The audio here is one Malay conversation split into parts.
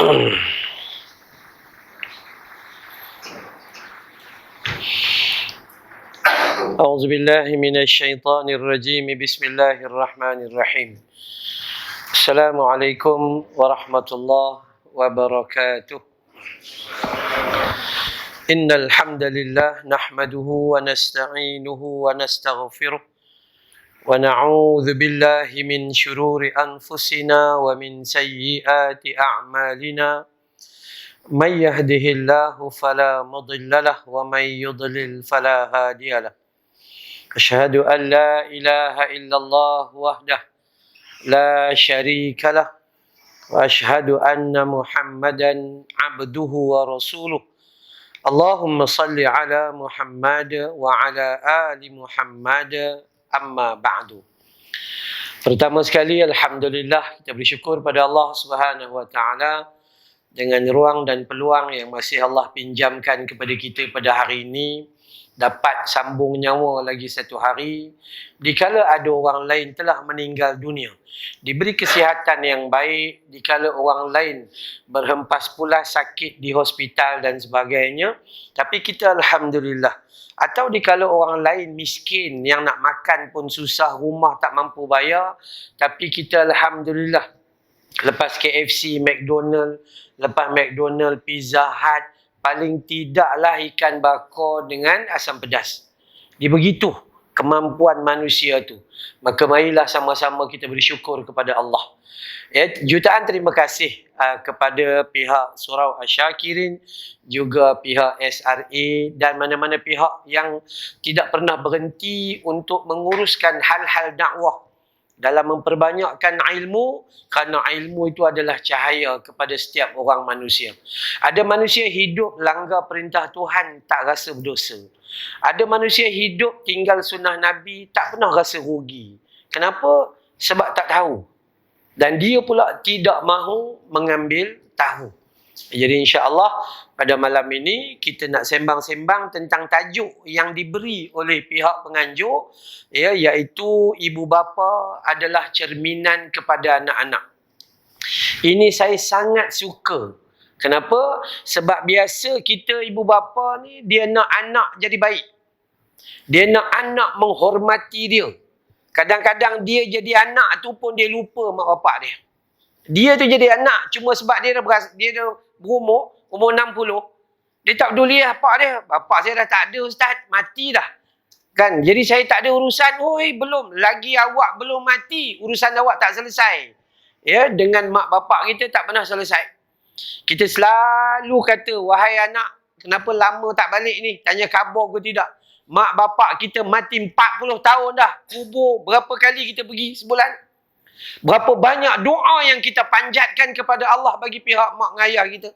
أعوذ بالله من الشيطان الرجيم بسم الله الرحمن الرحيم السلام عليكم ورحمة الله وبركاته إن الحمد لله نحمده ونستعينه ونستغفره ونعوذ بالله من شرور أنفسنا ومن سيئات أعمالنا من يهده الله فلا مضل له ومن يضلل فلا هادي له أشهد أن لا إله إلا الله وحده لا شريك له وأشهد أن محمدا عبده ورسوله اللهم صل على محمد وعلى آل محمد أما بعد. Pertama sekali, Alhamdulillah, kita bersyukur pada Allah Subhanahu Wa Taala dengan ruang dan peluang yang masih Allah pinjamkan kepada kita pada hari ini, dapat sambung nyawa lagi satu hari, dikala ada orang lain telah meninggal dunia, diberi kesihatan yang baik, dikala orang lain berhempas pula sakit di hospital dan sebagainya, tapi kita Alhamdulillah. Atau dikala orang lain miskin, yang nak makan pun susah, rumah tak mampu bayar, tapi kita Alhamdulillah, lepas KFC, McDonald, lepas McDonald, Pizza Hut, paling tidaklah ikan bakar dengan asam pedas. Dia begitu kemampuan manusia tu. Maka marilah sama-sama kita bersyukur kepada Allah. Ya, jutaan terima kasih kepada pihak Surau Asyakirin, juga pihak SRA dan mana-mana pihak yang tidak pernah berhenti untuk menguruskan hal-hal dakwah dalam memperbanyakkan ilmu, kerana ilmu itu adalah cahaya kepada setiap orang manusia. Ada manusia hidup langgar perintah Tuhan, tak rasa berdosa. Ada manusia hidup tinggal sunnah Nabi, tak pernah rasa rugi. Kenapa? Sebab tak tahu. Dan dia pula tidak mahu mengambil tahu. Jadi insya-Allah pada malam ini kita nak sembang-sembang tentang tajuk yang diberi oleh pihak penganjur, ya, iaitu ibu bapa adalah cerminan kepada anak-anak. Ini saya sangat suka. Kenapa? Sebab biasa kita ibu bapa ni, dia nak anak jadi baik. Dia nak anak menghormati dia. Kadang-kadang dia jadi anak tu pun dia lupa mak bapak dia. Dia tu jadi anak cuma sebab dia dah berumur 60. Dia tak peduli bapak dia. Bapak saya dah tak ada, ustaz, mati dah. Kan? Jadi saya tak ada urusan. Oi, belum. Lagi awak belum mati, urusan awak tak selesai. Ya, dengan mak bapak kita tak pernah selesai. Kita selalu kata, wahai anak, kenapa lama tak balik ni? Tanya khabar ke tidak? Mak bapak kita mati 40 tahun dah. Kubur berapa kali kita pergi sebulan? Berapa banyak doa yang kita panjatkan kepada Allah bagi pihak mak ayah kita?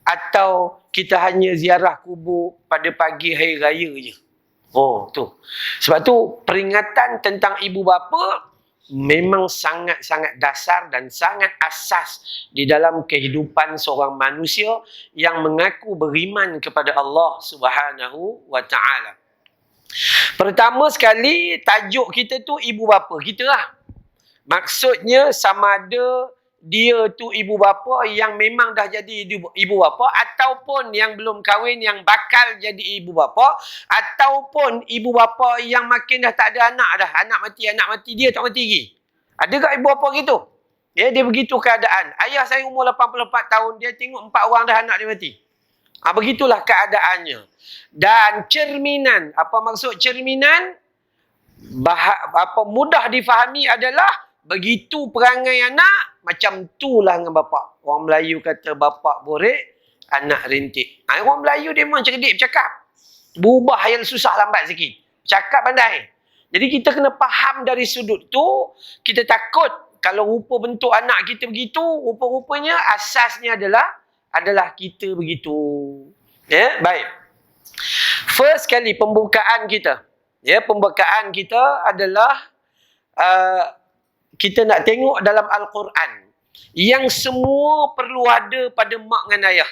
Atau kita hanya ziarah kubur pada pagi hari raya je? Oh, tu. Sebab tu peringatan tentang ibu bapa memang sangat-sangat dasar dan sangat asas di dalam kehidupan seorang manusia yang mengaku beriman kepada Allah Subhanahu Wa Taala. Pertama sekali, tajuk kita tu ibu bapa kita lah. Maksudnya sama ada dia tu ibu bapa yang memang dah jadi ibu bapa, ataupun yang belum kahwin yang bakal jadi ibu bapa, ataupun ibu bapa yang makin dah tak ada anak dah, anak mati dia tak mati lagi. Ada tak ibu bapa gitu? Ya, dia begitu keadaan. Ayah saya umur 84 tahun, dia tengok 4 orang dah anak dia mati. Begitulah keadaannya. Dan cerminan, apa maksud cerminan? Mudah difahami adalah begitu perangai anak, macam itulah dengan bapak. Orang Melayu kata bapak borek, anak rintik. Orang Melayu dia memang cerdik bercakap. Berubah yang susah lambat sikit. Cakap pandai. Jadi kita kena faham dari sudut tu. Kita takut kalau rupa bentuk anak kita begitu, rupa-rupanya asasnya adalah kita begitu. Ya, baik. First kali pembukaan kita. Ya, pembukaan kita adalah kita nak tengok dalam Al-Quran yang semua perlu ada pada mak dan ayah.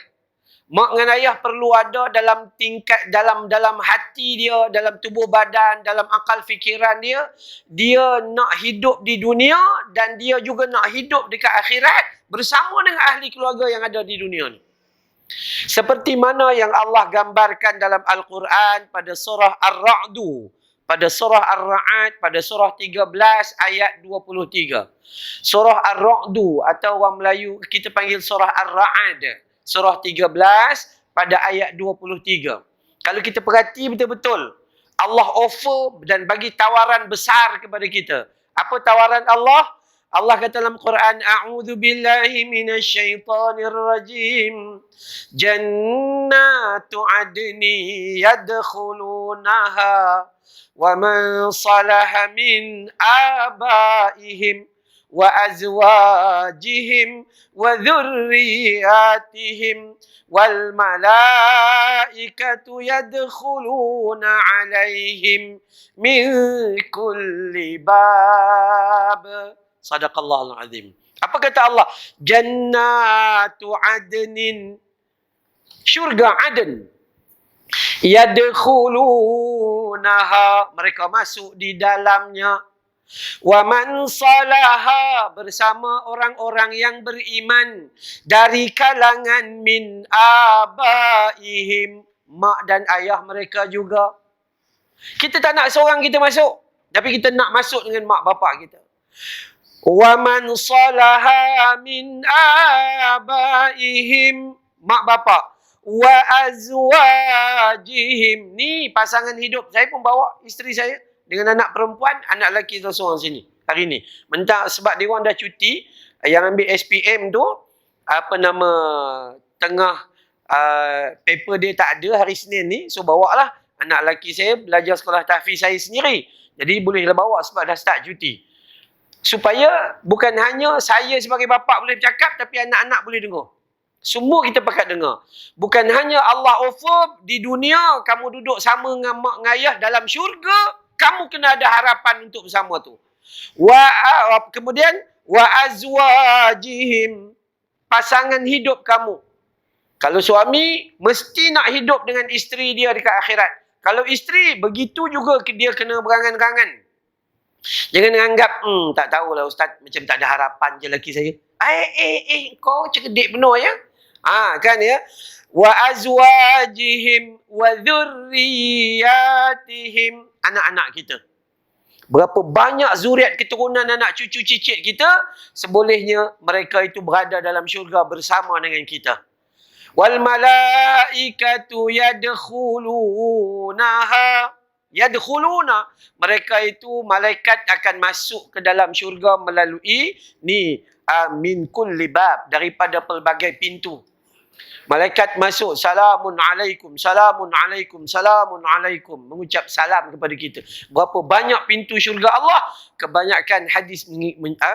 Mak dengan ayah perlu ada dalam tingkat dalam hati dia, dalam tubuh badan, dalam akal fikiran dia. Dia nak hidup di dunia dan dia juga nak hidup dekat akhirat bersama dengan ahli keluarga yang ada di dunia ni. Seperti mana yang Allah gambarkan dalam Al-Quran pada surah Ar-Ra'du, pada surah Ar-Ra'd, pada surah 13 ayat 23. Surah Ar-Ra'du atau orang Melayu kita panggil surah Ar-Ra'd. Surah 13 pada ayat 23. Kalau kita perhati betul-betul, Allah offer dan bagi tawaran besar kepada kita. Apa tawaran Allah? Allah kata dalam Quran, A'udzu billahi minasyaitonir rajim. Jannatu adni yadkhulunaha wa man salaha min abaihim wa azwajihim wa dhurriyyatihim wal malaikatu yadkhuluna alaihim min kulli bab. Sadaqallahul azim. Apa kata Allah? Jannatu adnin, syurga Aden. Yadkhulunaha, mereka masuk di dalamnya. Wa man salaha, bersama orang-orang yang beriman dari kalangan min abaihim, mak dan ayah mereka juga. Kita tak nak seorang kita masuk, tapi kita nak masuk dengan mak bapak kita. Wa man salaha min abaihim, mak bapak. Wa azwajihim, ni pasangan hidup. Saya pun bawa isteri saya dengan anak perempuan, anak lelaki seorang sini hari ni. Mentang sebab dia orang dah cuti, yang ambil SPM tu, apa nama, tengah paper dia tak ada hari Senin ni, so bawa lah anak lelaki saya belajar sekolah tahfiz saya sendiri. Jadi bolehlah bawa sebab dah start cuti. Supaya bukan hanya saya sebagai bapa boleh bercakap, tapi anak-anak boleh dengar. Semua kita pakat dengar. Bukan hanya Allah offer di dunia, kamu duduk sama dengan mak dengan ayah dalam syurga, kamu kena ada harapan untuk bersama tu. Kemudian wa azwajihim, pasangan hidup kamu. Kalau suami mesti nak hidup dengan isteri dia dekat akhirat. Kalau isteri begitu juga dia kena berangan-rangan. Jangan anggap tak tahulah ustaz, macam tak ada harapan je lelaki saya. Kau cerdik benar ya. Kan ya. Wa azwajihim wa dhurriyyatihim, anak-anak kita. Berapa banyak zuriat keturunan anak cucu cicit kita, sebolehnya mereka itu berada dalam syurga bersama dengan kita. Wal malaikatu yadkhulunaha, yadkhuluna, mereka itu malaikat akan masuk ke dalam syurga melalui ni min kulli bab, daripada pelbagai pintu. Malaikat masuk, salamun alaikum, salamun alaikum, salamun alaikum, mengucap salam kepada kita. Berapa banyak pintu syurga Allah? Kebanyakan hadis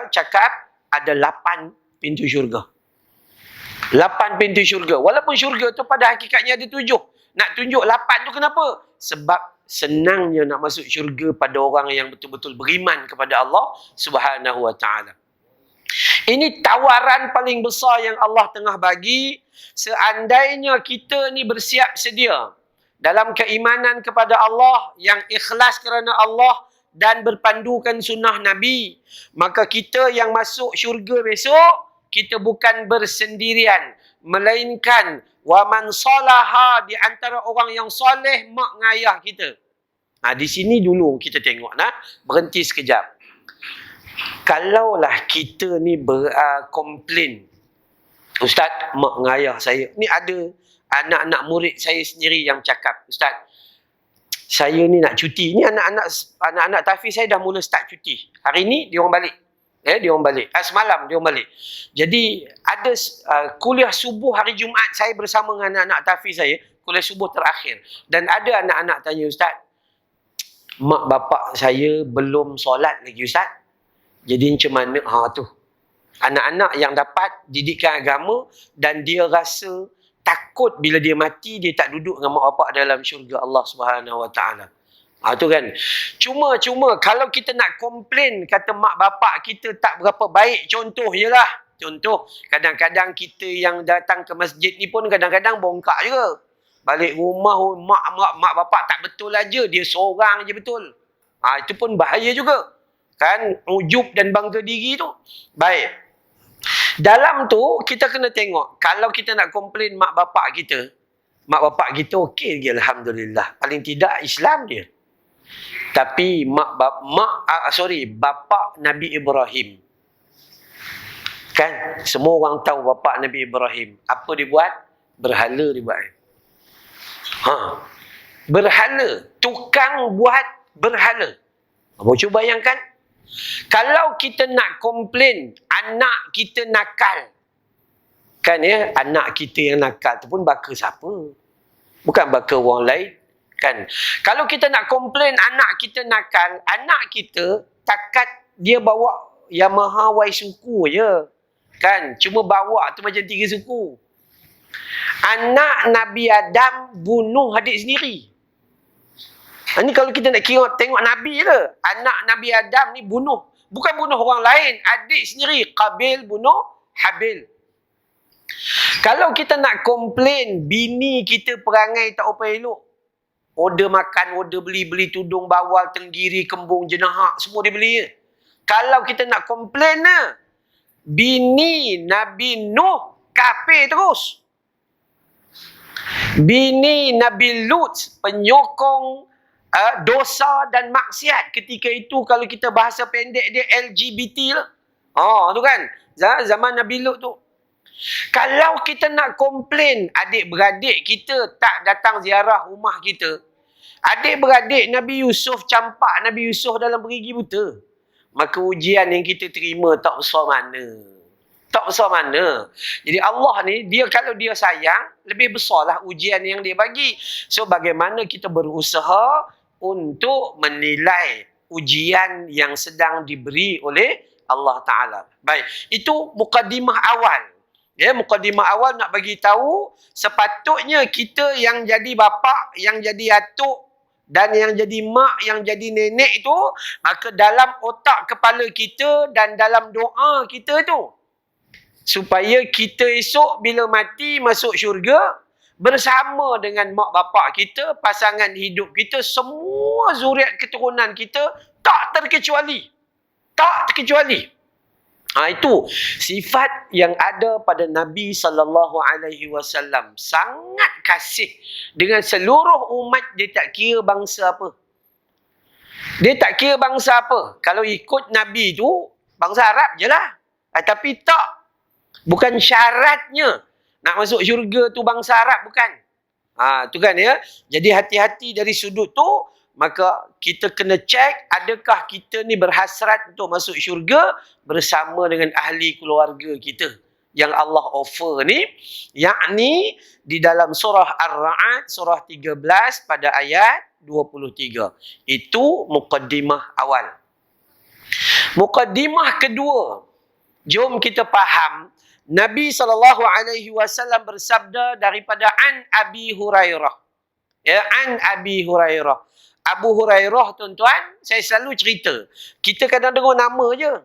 cakap ada 8 pintu syurga. 8 pintu syurga. Walaupun syurga tu pada hakikatnya ada 7. Nak tunjuk 8 tu kenapa? Sebab senangnya nak masuk syurga pada orang yang betul-betul beriman kepada Allah Subhanahu wa ta'ala. Ini tawaran paling besar yang Allah tengah bagi. Seandainya kita ni bersiap sedia dalam keimanan kepada Allah, yang ikhlas kerana Allah dan berpandukan sunnah Nabi, maka kita yang masuk syurga besok, kita bukan bersendirian, melainkan waman salaha, di antara orang yang soleh mak ngayah kita. Di sini dulu kita tengok berhenti sekejap. Kalaulah kita ni komplain, ustaz, mak ngayah saya, ni ada anak-anak murid saya sendiri yang cakap, ustaz, saya ni nak cuti. Ni anak-anak tahfiz saya dah mula start cuti. Hari ni dia orang balik. Dia orang balik. Semalam dia orang balik. Jadi ada kuliah subuh hari Jumaat saya bersama dengan anak-anak tahfiz saya, kuliah subuh terakhir. Dan ada anak-anak tanya, ustaz, mak bapak saya belum solat lagi ustaz. Jadi macam mana? Tu. Anak-anak yang dapat didikan agama dan dia rasa takut bila dia mati, dia tak duduk dengan mak bapak dalam syurga Allah Subhanahu wa ta'ala. Tu kan. Cuma kalau kita nak komplain kata mak bapak kita tak berapa baik, contoh je lah. Contoh, kadang-kadang kita yang datang ke masjid ni pun kadang-kadang bongkak juga. Balik rumah, mak bapak tak betul aja, dia seorang je betul. Itu pun bahaya juga. Kan, ujub dan bangga diri tu. Baik. Dalam tu, kita kena tengok. Kalau kita nak komplain mak bapak kita okey je, alhamdulillah. Paling tidak Islam dia. Tapi bapa Nabi Ibrahim. Kan? Semua orang tahu bapa Nabi Ibrahim. Apa dia buat? Berhala dia buat. Berhala. Tukang buat berhala. Apa cuba bayangkan? Kalau kita nak komplain anak kita nakal. Kan ya? Anak kita yang nakal tu pun baka siapa? Bukan baka orang lain. Kan? Kalau kita nak komplain anak kita nakal, anak kita takat dia bawa Yamaha Y suku je. Kan? Cuma bawa tu macam 3 suku. Anak Nabi Adam bunuh adik sendiri. Ini kalau kita nak kira tengok Nabi je. Anak Nabi Adam ni bunuh. Bukan bunuh orang lain. Adik sendiri. Qabil bunuh Habil. Kalau kita nak komplain bini kita perangai tak apa elok. Order makan, order beli tudung, bawal, tenggiri, kembung, jenahak, semua dia beli. Kalau kita nak komplain bini Nabi Nuh kafir terus. Bini Nabi Lut penyokong dosa dan maksiat. Ketika itu kalau kita bahasa pendek dia LGBT lah. Tu kan. Zaman Nabi Lut tu. Kalau kita nak komplain adik-beradik kita tak datang ziarah rumah kita. Adik-beradik Nabi Yusuf campak Nabi Yusuf dalam perigi buta. Maka ujian yang kita terima tak besar mana. Tak besar mana. Jadi Allah ni, kalau dia sayang, lebih besarlah ujian yang dia bagi. So bagaimana kita berusaha untuk menilai ujian yang sedang diberi oleh Allah Ta'ala. Baik, itu mukadimah awal. Ya, mukadimah awal nak bagi tahu sepatutnya kita yang jadi bapa, yang jadi atuk dan yang jadi mak, yang jadi nenek itu, maka dalam otak kepala kita dan dalam doa kita tu supaya kita esok bila mati masuk syurga bersama dengan mak bapak kita, pasangan hidup kita, semua zuriat keturunan kita tak terkecuali. Tak terkecuali. Itu sifat yang ada pada Nabi SAW. Sangat kasih dengan seluruh umat, dia tak kira bangsa apa. Dia tak kira bangsa apa. Kalau ikut Nabi tu, bangsa Arab je lah. Tapi tak. Bukan syaratnya nak masuk syurga tu bangsa Arab, bukan. Tu kan ya. Jadi hati-hati dari sudut tu. Maka kita kena cek adakah kita ni berhasrat untuk masuk syurga bersama dengan ahli keluarga kita yang Allah offer ni, yakni di dalam surah Ar-Ra'd surah 13 pada ayat 23. Itu mukaddimah awal. Mukaddimah kedua, jom kita faham. Nabi SAW bersabda daripada an Abi Hurairah. Ya, an Abi Hurairah. Abu Hurairah, tuan-tuan, saya selalu cerita. Kita kadang dengar nama je.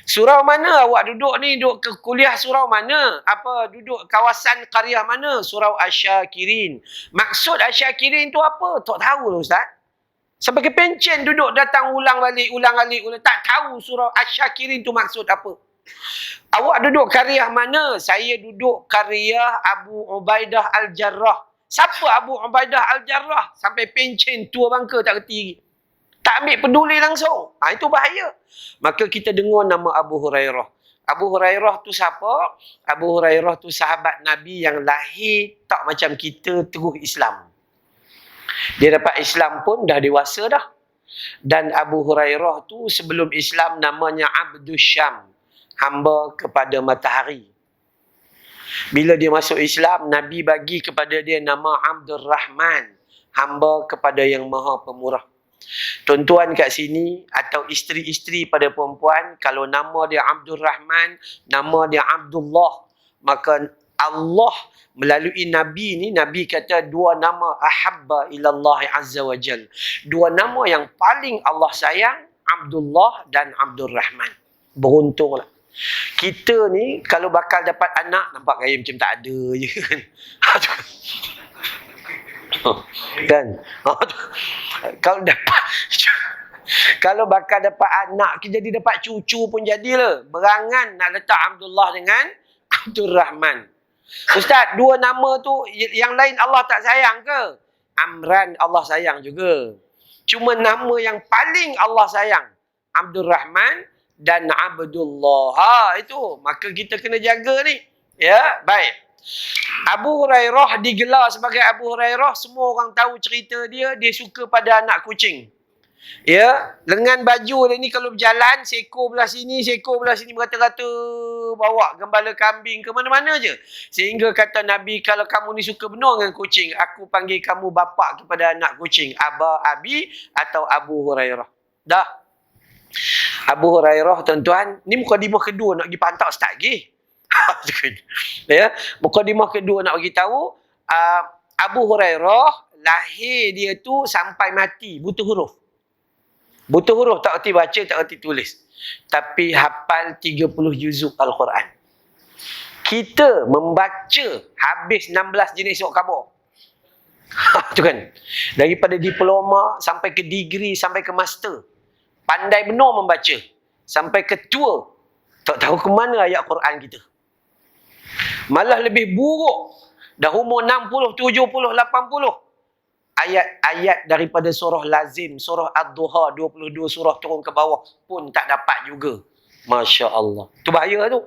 Surau mana awak duduk ni? Duduk ke kuliah surau mana? Apa duduk kawasan qaryah mana? Surau Asyakirin. Maksud Asyakirin tu apa? Tak tahu lah Ustaz. Sampai ke pencen duduk datang ulang balik. Tak tahu surau Asyakirin tu maksud apa. Awak duduk qaryah mana? Saya duduk qaryah Abu Ubaidah Al-Jarrah. Siapa Abu Ubaidah Al-Jarrah? Sampai pencen tua bangka tak reti. Tak ambil peduli langsung. Itu bahaya. Maka kita dengar nama Abu Hurairah. Abu Hurairah tu siapa? Abu Hurairah tu sahabat Nabi yang lahir tak macam kita terus Islam. Dia dapat Islam pun dah dewasa dah. Dan Abu Hurairah tu sebelum Islam namanya Abdus Syam. Hamba kepada matahari. Bila dia masuk Islam, Nabi bagi kepada dia nama Abdul Rahman, hamba kepada yang maha pemurah. Tuan-tuan kat sini atau isteri-isteri pada perempuan, kalau nama dia Abdul Rahman, nama dia Abdullah, maka Allah melalui Nabi ni, Nabi kata dua nama ahabba ilallah azza wa jal. Dua nama yang paling Allah sayang, Abdullah dan Abdul Rahman. Beruntunglah. Kita ni kalau bakal dapat anak, nampak gaya macam tak ada je kan. Kan? Kalau dapat kalau bakal dapat anak, kita jadi dapat cucu pun jadilah. Berangan nak letak Abdullah dengan Abdul Rahman. Ustaz, dua nama tu yang lain Allah tak sayang ke? Amran Allah sayang juga. Cuma nama yang paling Allah sayang, Abdul Rahman dan Abdullah. Itu. Maka kita kena jaga ni. Ya, baik. Abu Hurairah digelar sebagai Abu Hurairah. Semua orang tahu cerita dia. Dia suka pada anak kucing. Ya, lengan baju dia ni kalau berjalan, seekor belah sini, seekor belah sini, berkata-kata bawa gembala kambing ke mana-mana je. Sehingga kata Nabi, kalau kamu ni suka benar dengan kucing, aku panggil kamu bapa kepada anak kucing. Aba Abi atau Abu Hurairah. Dah. Abu Hurairah, tuan-tuan, ni mukadimah kedua nak pergi pantak ustaz lagi. Ya, mukadimah kedua nak bagi tahu, Abu Hurairah lahir dia tu sampai mati buta huruf. Buta huruf, tak erti baca, tak erti tulis. Tapi hafal 30 juzuk Al-Quran. Kita membaca habis 16 jenis surat khabar. Tu kan. Daripada diploma sampai ke degree, sampai ke master. Pandai benar membaca. Sampai ke tua. Tak tahu ke mana ayat Quran kita. Malah lebih buruk. Dah umur 60, 70, 80. Ayat-ayat daripada surah lazim, surah Ad-Duha, 22 surah turun ke bawah pun tak dapat juga. Masya Allah. Tu bahaya tu.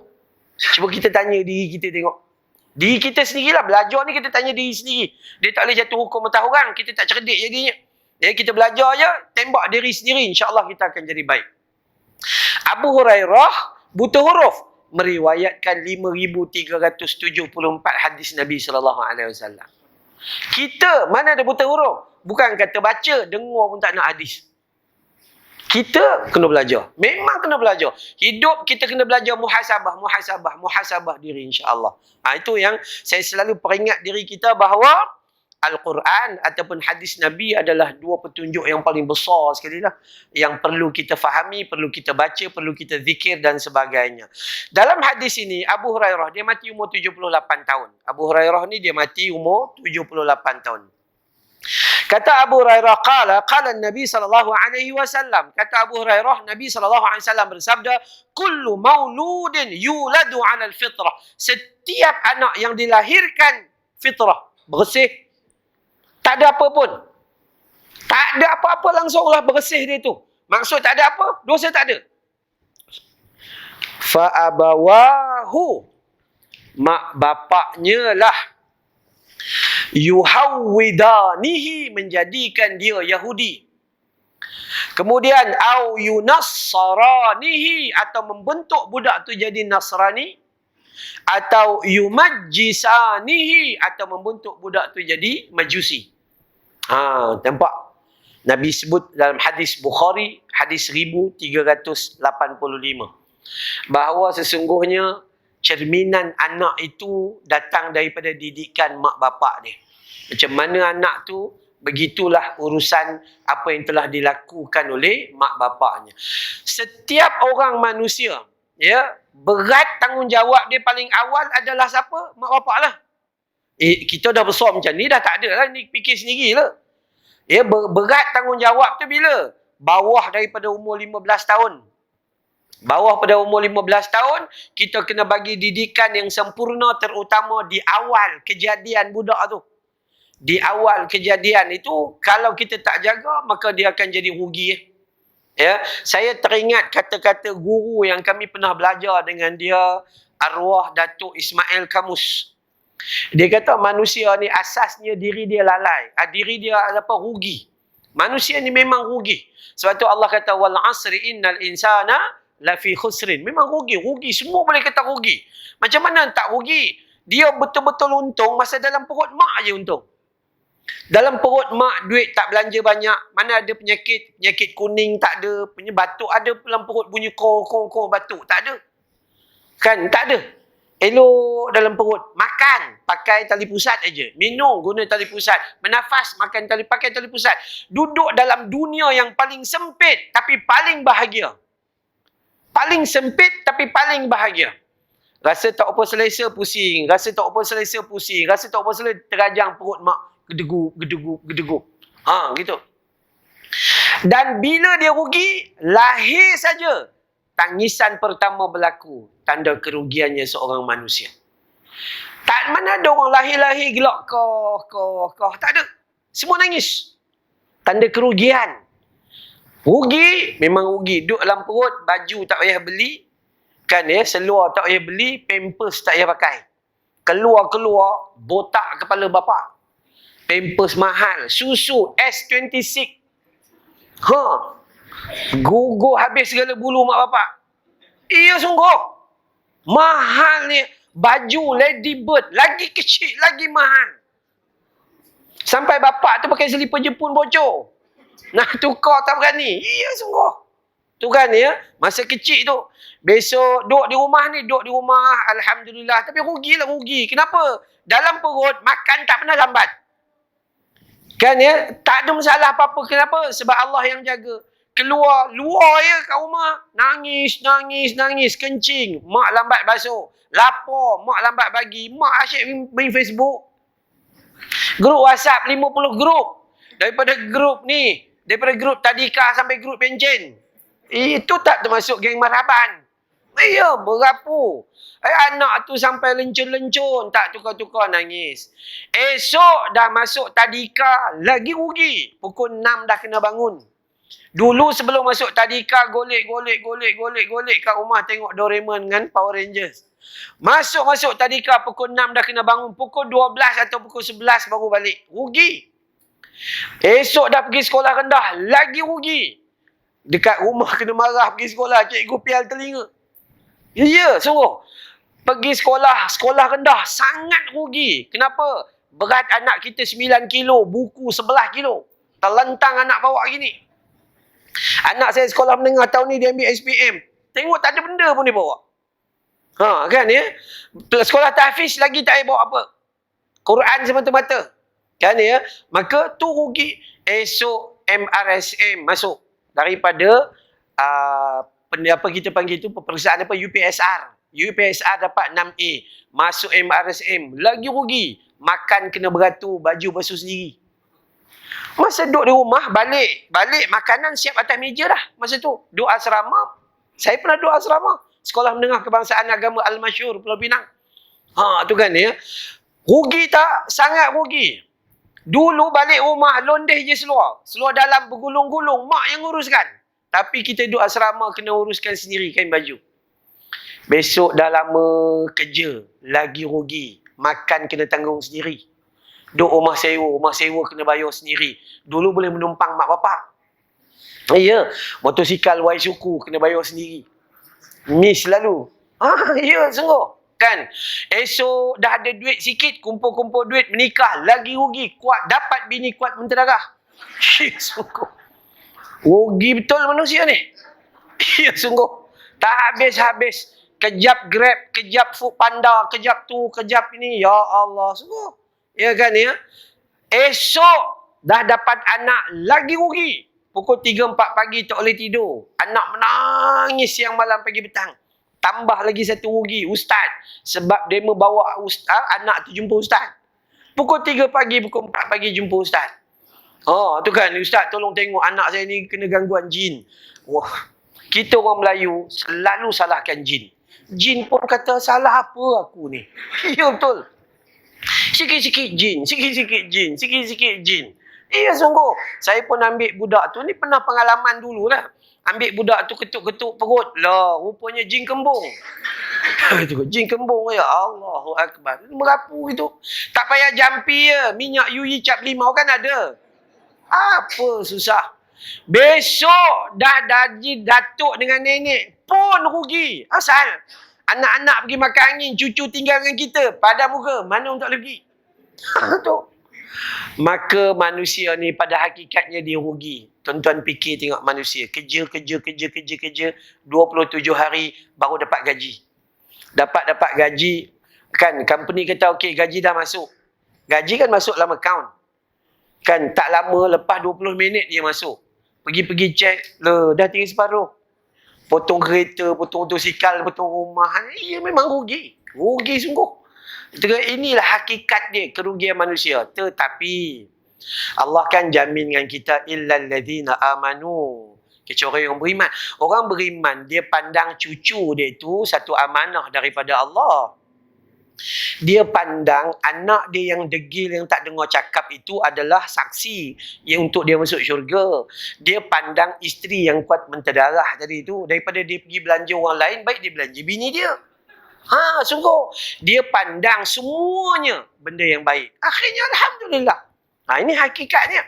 Cuba kita tanya diri kita tengok. Diri kita sendirilah. Belajar ni kita tanya diri sendiri. Dia tak boleh jatuh hukum atas orang. Kita tak cerdik jadinya. Ya, kita belajar je, tembak diri sendiri. InsyaAllah kita akan jadi baik. Abu Hurairah, buta huruf, meriwayatkan 5,374 hadis Nabi SAW. Kita, mana ada buta huruf? Bukan kata baca, dengar pun tak nak hadis. Kita kena belajar. Memang kena belajar. Hidup kita kena belajar muhasabah diri insya-Allah. Itu yang saya selalu peringat diri kita bahawa Al-Quran ataupun hadis Nabi adalah dua petunjuk yang paling besar sekali lah. Yang perlu kita fahami, perlu kita baca, perlu kita zikir dan sebagainya. Dalam hadis ini, Abu Hurairah, dia mati umur 78 tahun. Abu Hurairah ni dia mati umur 78 tahun. Kata Abu Hurairah, qala Nabi SAW. Kata Abu Hurairah, Nabi SAW bersabda, kullu mauludin yuladu 'alal fitrah. Setiap anak yang dilahirkan fitrah, bersih. Tak ada apa pun. Tak ada apa-apa, langsunglah bersih dia tu. Maksud tak ada apa? Dosa tak ada. Fa'abawahu. Mak bapaknya lah. Yuhawwidanihi, menjadikan dia Yahudi. Kemudian, au yunassaranihi, atau membentuk budak tu jadi Nasrani. Atau yumajjisanihi, atau membentuk budak tu jadi Majusi. Nampak? Nabi sebut dalam hadis Bukhari, hadis 1385. Bahawa sesungguhnya cerminan anak itu datang daripada didikan mak bapak dia. Macam mana anak tu, begitulah urusan apa yang telah dilakukan oleh mak bapaknya. Setiap orang manusia, ya, berat tanggungjawab dia paling awal adalah siapa? Mak bapak lah. Kita dah besar macam ni, dah tak ada lah. Ni fikir sendiri lah. Ya, berat tanggungjawab tu bila? Bawah daripada umur 15 tahun. Bawah pada umur 15 tahun, kita kena bagi didikan yang sempurna, terutama di awal kejadian budak tu. Di awal kejadian itu, kalau kita tak jaga, maka dia akan jadi rugi. Ya, saya teringat kata-kata guru yang kami pernah belajar dengan dia, arwah Datuk Ismail Kamus. Dia kata manusia ni asasnya diri dia lalai. Diri dia apa? Rugi. Manusia ni memang rugi. Sebab tu Allah kata wal asri innal insana lafi khusrin. Memang rugi. Rugi. Semua boleh kata rugi. Macam mana tak rugi? Dia betul-betul untung masa dalam perut mak je untung. Dalam perut mak duit tak belanja banyak. Mana ada penyakit. Penyakit kuning tak ada. Batuk ada dalam perut bunyi kor batuk. Tak ada. Kan? Tak ada. Elok dalam perut. Makan. Pakai tali pusat aja. Minum. Guna tali pusat. Bernafas. Pakai tali pusat. Duduk dalam dunia yang paling sempit. Tapi paling bahagia. Paling sempit tapi paling bahagia. Rasa tak apa selesa pusing, rasa tak apa selesa pusing, rasa tak apa selesa terajang perut mak gedeguk, gedeguk, gedeguk. Gitu. Dan bila dia rugi, lahir saja tangisan pertama berlaku, tanda kerugiannya seorang manusia. Tak mana ada orang lahir-lahir gelak kau. Tak ada. Semua nangis. Tanda kerugian. Rugi, memang rugi. Duduk dalam perut, baju tak payah beli. Kan seluar tak payah beli, pampers tak payah pakai. Keluar, botak kepala bapa. Pampers mahal. Susu S26. Gugur habis segala bulu mak bapak. Iya sungguh. Mahal ni. Baju Ladybird. Lagi kecil, lagi mahal. Sampai bapak tu pakai selipar Jepun bocor. Nak tukar tak berani. Iya sungguh. Tu kan masa kecil tu. Besok duduk di rumah. Alhamdulillah. Tapi rugi. Kenapa? Dalam perut makan tak pernah lambat. Kan tak ada masalah apa-apa. Kenapa? Sebab Allah yang jaga. Keluar kat rumah. Nangis. Kencing. Mak lambat basuh. Lapar. Mak lambat bagi. Mak asyik main Facebook. Grup WhatsApp 50 grup. Daripada grup tadika sampai grup pencen. Itu tak termasuk geng marhaban. Ya, berapu. Anak tu sampai lencun-lencun. Tak tukar-tukar nangis. Esok dah masuk tadika. Lagi rugi. Pukul 6 dah kena bangun. Dulu sebelum masuk tadika, golek kat rumah tengok Doraemon dengan Power Rangers. Masuk tadika pukul 6 dah kena bangun. Pukul 12 atau pukul 11 baru balik. Rugi. Esok dah pergi sekolah rendah. Lagi rugi. Dekat rumah kena marah pergi sekolah. Cikgu pial telinga. Ya, sungguh. Pergi sekolah rendah. Sangat rugi. Kenapa? Berat anak kita 9 kilo. Buku 11 kilo. Terlentang anak bawa gini. Anak saya sekolah menengah tahun ni dia ambil SPM. Tengok tak ada benda pun dia bawa. Kan Sekolah tahfiz lagi tak payah bawa apa. Quran semata-mata. Kan maka tu rugi. Esok MRSM masuk. Daripada apa kita panggil tu, peperiksaan UPSR. UPSR dapat 6A. Masuk MRSM. Lagi rugi. Makan kena beratur, baju basuh sendiri. Masa duduk di rumah, balik makanan siap atas meja dah. Masa tu, duduk asrama. Saya pernah duduk asrama. Sekolah Menengah Kebangsaan Agama Al-Masyhur, Pulau Pinang. Tu kan Rugi tak? Sangat rugi. Dulu balik rumah, londeh je seluar. Seluar dalam bergulung-gulung. Mak yang uruskan. Tapi kita duduk asrama, kena uruskan sendiri kain baju. Besok dah lama kerja. Lagi rugi. Makan kena tanggung sendiri. Duk rumah sewa kena bayar sendiri. Dulu boleh menumpang mak bapak. Ya, motosikal Y suku kena bayar sendiri. Miss lalu. Ya, sungguh. Kan? Esok dah ada duit sikit, kumpul-kumpul duit, menikah. Lagi rugi. Kuat, dapat bini kuat menteragah. Ya, sungguh. Rugi betul manusia ni. Ya, sungguh. Tak habis-habis. Kejap Grab, kejap Food Panda, kejap tu, kejap ini. Ya Allah, sungguh. Ya kan Esok dah dapat anak, lagi rugi. Pukul 3-4 pagi tak boleh tidur. Anak menangis siang malam pagi petang. Tambah lagi satu rugi, ustaz. Sebab dia membawa anak tu jumpa ustaz. Pukul 3 pagi, pukul 4 pagi jumpa ustaz. Tu kan, ustaz tolong tengok anak saya ni kena gangguan jin. Wah, kita orang Melayu selalu salahkan jin. Jin pun kata salah apa aku ni. Ya betul. Sikit-sikit jin. Iya sungguh. Saya pun ambil budak tu. Ni pernah pengalaman dulu lah. Ambil budak tu ketuk-ketuk perut. Lah, rupanya jin kembung. Jin kembung ya. Allahu Akbar. Merapu itu. Tak payah jampi ya. Minyak UI cap 5 kan ada. Apa susah. Besok dah datuk dengan nenek pun rugi. Asal anak-anak pergi makan angin, cucu tinggal dengan kita, pada muka, mana untuk pergi? Tu. Maka manusia ni pada hakikatnya dia rugi. Tuan-tuan fikir tengok manusia. Kerja. 27 hari baru dapat gaji. Dapat gaji. Kan, company kata okey, gaji dah masuk. Gaji kan masuk dalam account. Kan, tak lama, lepas 20 minit dia masuk. Pergi cek, dah tinggal separuh. Potong kereta, potong motosikal, potong rumah. Ia memang rugi. Rugi sungguh. Inilah hakikat dia, kerugian manusia. Tetapi Allah kan jamin dengan kita illal ladzina amanu, kecuali orang beriman. Orang beriman dia pandang cucu dia itu satu amanah daripada Allah. Dia pandang anak dia yang degil, yang tak dengar cakap itu adalah saksi yang untuk dia masuk syurga. Dia pandang isteri yang kuat menterdarah tadi itu, daripada dia pergi belanja orang lain, baik dia belanja bini dia. Sungguh. Dia pandang semuanya benda yang baik. Akhirnya alhamdulillah. Ini hakikatnya.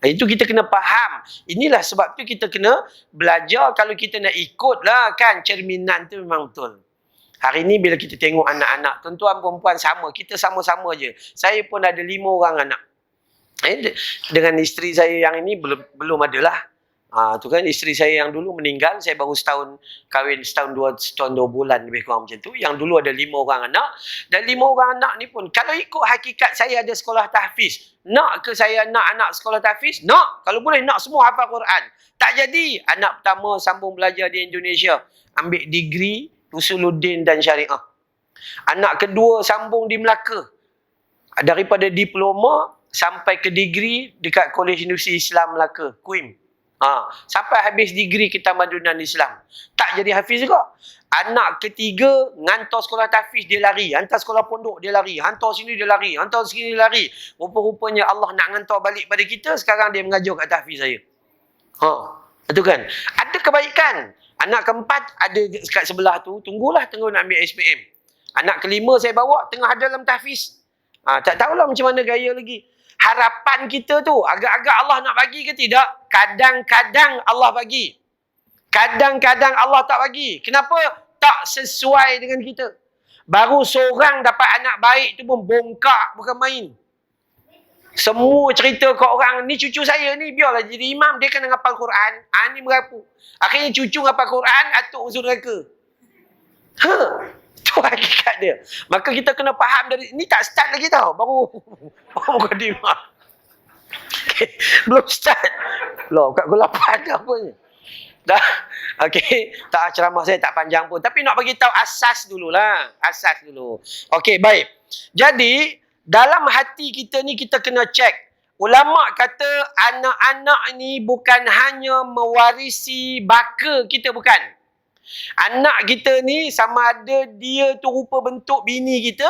Itu kita kena faham. Inilah sebab tu kita kena belajar. Kalau kita nak ikutlah kan, cerminan tu memang betul. Hari ni bila kita tengok anak-anak, tuan-tuan perempuan sama, kita sama-sama je. Saya pun ada 5 orang anak. Dengan isteri saya yang ini belum adalah. Tu kan isteri saya yang dulu meninggal, saya baru setahun kahwin, setahun 2 bulan lebih kurang macam tu. Yang dulu ada 5 orang anak. Dan 5 orang anak ni pun, kalau ikut hakikat saya ada sekolah tahfiz, nak ke saya nak anak sekolah tahfiz? Nak. Kalau boleh nak semua hafal Quran. Tak jadi. Anak pertama sambung belajar di Indonesia, ambil degree Usuluddin dan Syariah. Anak kedua sambung di Melaka. Daripada diploma sampai ke degree dekat Kolej Universiti Islam Melaka, KUIM. Sampai habis degree Ketamadunan Islam. Tak jadi hafiz juga. Anak ketiga ngantar sekolah tahfiz dia lari, hantar sekolah pondok dia lari, hantar sini dia lari, hantar sini dia lari. Rupa-rupanya Allah nak hantar balik pada kita, sekarang dia mengajar kat tahfiz saya. Betul kan? Ada kebaikan. Anak keempat ada kat sebelah tu, tunggu nak ambil SPM. Anak kelima saya bawa tengah ada dalam tahfiz. Tak tahulah macam mana gaya lagi. Harapan kita tu agak-agak Allah nak bagi ke tidak? Kadang-kadang Allah bagi. Kadang-kadang Allah tak bagi. Kenapa? Tak sesuai dengan kita. Baru seorang dapat anak baik tu pun bongkak, bukan main. Semua cerita ke orang, ni cucu saya ni, biarlah jadi imam, dia kena ngapal Quran. Ni merapu. Akhirnya cucu ngapal Quran, atuk masuk neraka. Itu hakikat dia. Maka kita kena faham dari, ni tak start lagi tau. Baru mukadimah. Okay. Belum start. Belum, kat pukul 8 apa ni. Dah. Okey, tak ceramah saya tak panjang pun. Tapi nak bagi tahu asas dululah. Asas dulu. Okey, baik. Jadi, dalam hati kita ni kita kena cek. Ulama kata anak-anak ni bukan hanya mewarisi baka kita, bukan. Anak kita ni sama ada dia tu rupa bentuk bini kita,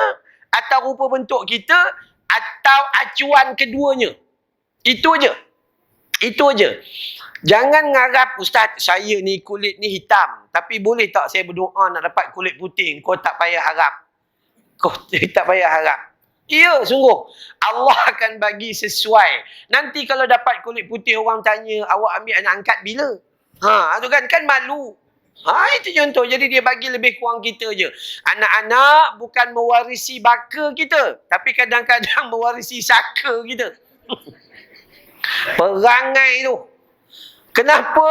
atau rupa bentuk kita, atau acuan keduanya. Itu je. Itu je. Jangan ngarap, Ustaz, saya ni kulit ni hitam, tapi boleh tak saya berdoa nak dapat kulit putih? Kau tak payah harap. Kau tak payah harap. Ya, sungguh. Allah akan bagi sesuai. Nanti kalau dapat kulit putih, orang tanya, awak ambil anak angkat bila? Itu kan malu. Itu contoh. Jadi dia bagi lebih kurang kita je. Anak-anak bukan mewarisi baka kita, tapi kadang-kadang mewarisi saka kita. Perangai tu. Kenapa?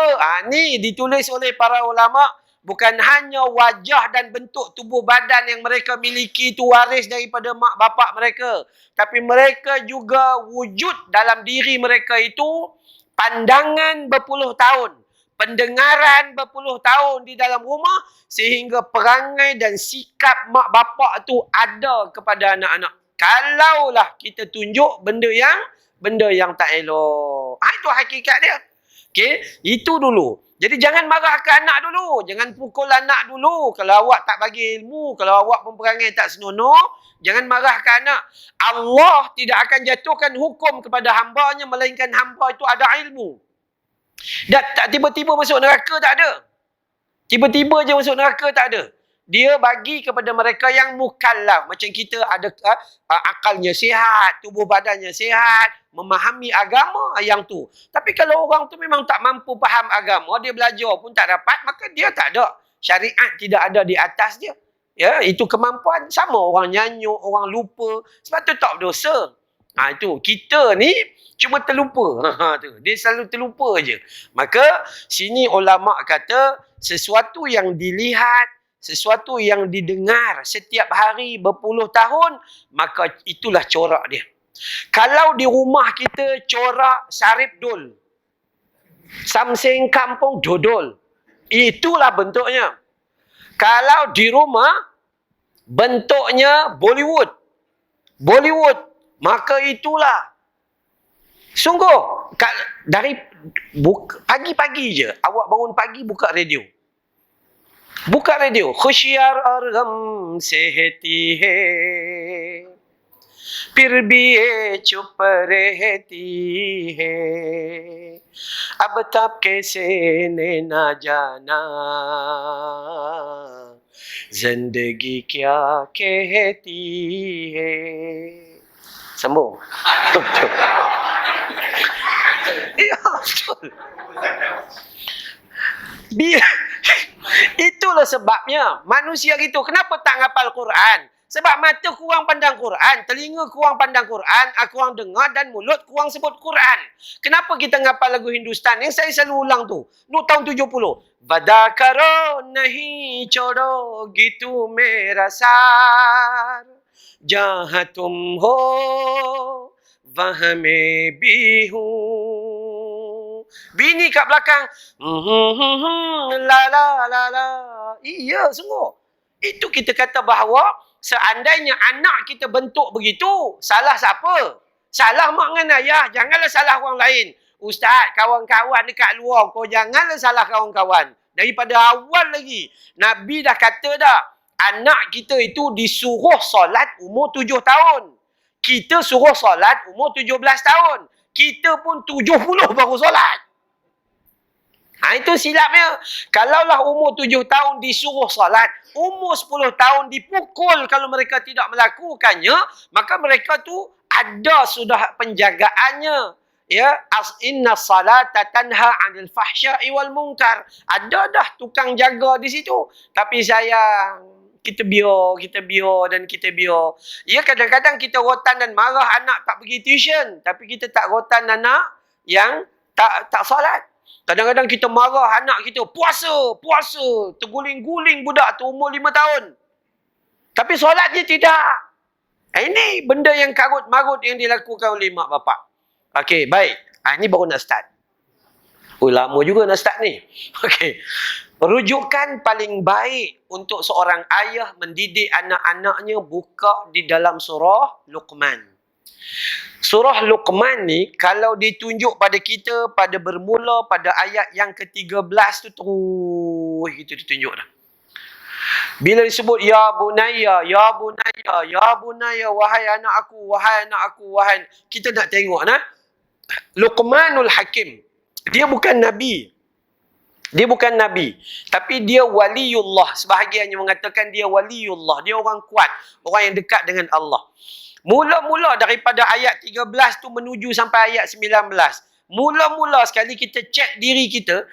Ni ditulis oleh para ulama. Bukan hanya wajah dan bentuk tubuh badan yang mereka miliki itu waris daripada mak bapak mereka. Tapi mereka juga wujud dalam diri mereka itu pandangan berpuluh tahun. Pendengaran berpuluh tahun di dalam rumah. Sehingga perangai dan sikap mak bapak itu ada kepada anak-anak. Kalaulah kita tunjuk benda yang tak elok. Itu hakikat dia. Okay? Itu dulu. Jadi jangan marah ke anak dulu. Jangan pukul anak dulu. Kalau awak tak bagi ilmu, kalau awak pun perangai tak senonoh, jangan marah ke anak. Allah tidak akan jatuhkan hukum kepada hambanya, melainkan hamba itu ada ilmu. Dan tak tiba-tiba masuk neraka, tak ada. Tiba-tiba je masuk neraka, tak ada. Dia bagi kepada mereka yang mukallaf. Macam kita ada akalnya sihat, tubuh badannya sihat, memahami agama yang tu. Tapi kalau orang tu memang tak mampu faham agama, dia belajar pun tak dapat, maka dia tak ada. Syariat tidak ada di atas dia. Ya, itu kemampuan. Sama orang nyanyuk, orang lupa. Sebab tu tak berdosa. Itu. Kita ni cuma terlupa. Tu. Dia selalu terlupa je. Maka sini ulama kata sesuatu yang dilihat, sesuatu yang didengar setiap hari berpuluh tahun, maka itulah corak dia. Kalau di rumah kita corak Sarip Dul, Samseng Kampung Dodol, Itulah bentuknya. Kalau di rumah, bentuknya Bollywood. Maka itulah. Sungguh, dari pagi-pagi je, awak bangun pagi buka radio. Khushiar aur gham sehti hai, फिर भी ये चुप रहती है, अब तब कैसे ने ना जाना, जिंदगी क्या कहती है. Sambung. Ya, betul. Itulah sebabnya manusia gitu. Kenapa tak ngapal Quran? Sebab mata kurang pandang Quran, telinga kurang pandang Quran, kurang dengar, dan mulut kurang sebut Quran. Kenapa kita ngapal lagu Hindustan? Yang saya selalu ulang tu. Tahun 70. Vada karo nahi chodo gitu mera sar. Jahan tum ho, wah mein bhi hu. Bini kat belakang. La la la la. Iya, sungguh. Itu kita kata bahawa seandainya anak kita bentuk begitu, salah siapa? Salah mak dengan ayah. Janganlah salah orang lain. Ustaz, kawan-kawan dekat luar, kau janganlah salah kawan-kawan. Daripada awal lagi, Nabi dah kata dah, anak kita itu disuruh solat umur 7 tahun. Kita suruh solat umur 17 tahun. Kita pun 70 baru solat. Itu silapnya. Kalaulah umur 7 tahun disuruh solat, umur 10 tahun dipukul kalau mereka tidak melakukannya, maka mereka tu ada sudah penjagaannya. Ya, inna salata tanha 'anil fahsya'i wal munkar. Ada dah tukang jaga di situ. Tapi sayang, kita biar. Ya, kadang-kadang kita rotan dan marah anak tak pergi tuition, tapi kita tak rotan anak yang tak solat. Kadang-kadang kita marah anak kita, puasa, terguling-guling budak tu umur 5 tahun. Tapi solat dia tidak. Ini benda yang karut-marut yang dilakukan oleh mak bapak. Okey, baik. Ini baru nak start. Lama juga nak start ni. Okey. Rujukan paling baik untuk seorang ayah mendidik anak-anaknya buka di dalam surah Luqman. Surah Luqman ni, kalau ditunjuk pada kita pada bermula pada ayat yang ke-13 tu, terus kita ditunjuk dah. Bila disebut ya bunayya, wahai anak aku, kita nak tengok nah. Luqmanul Hakim. Dia bukan nabi. Tapi dia waliullah. Sebahagiannya mengatakan dia waliullah. Dia orang kuat, orang yang dekat dengan Allah. Mula-mula daripada ayat 13 tu menuju sampai ayat 19. Mula-mula sekali kita cek diri kita,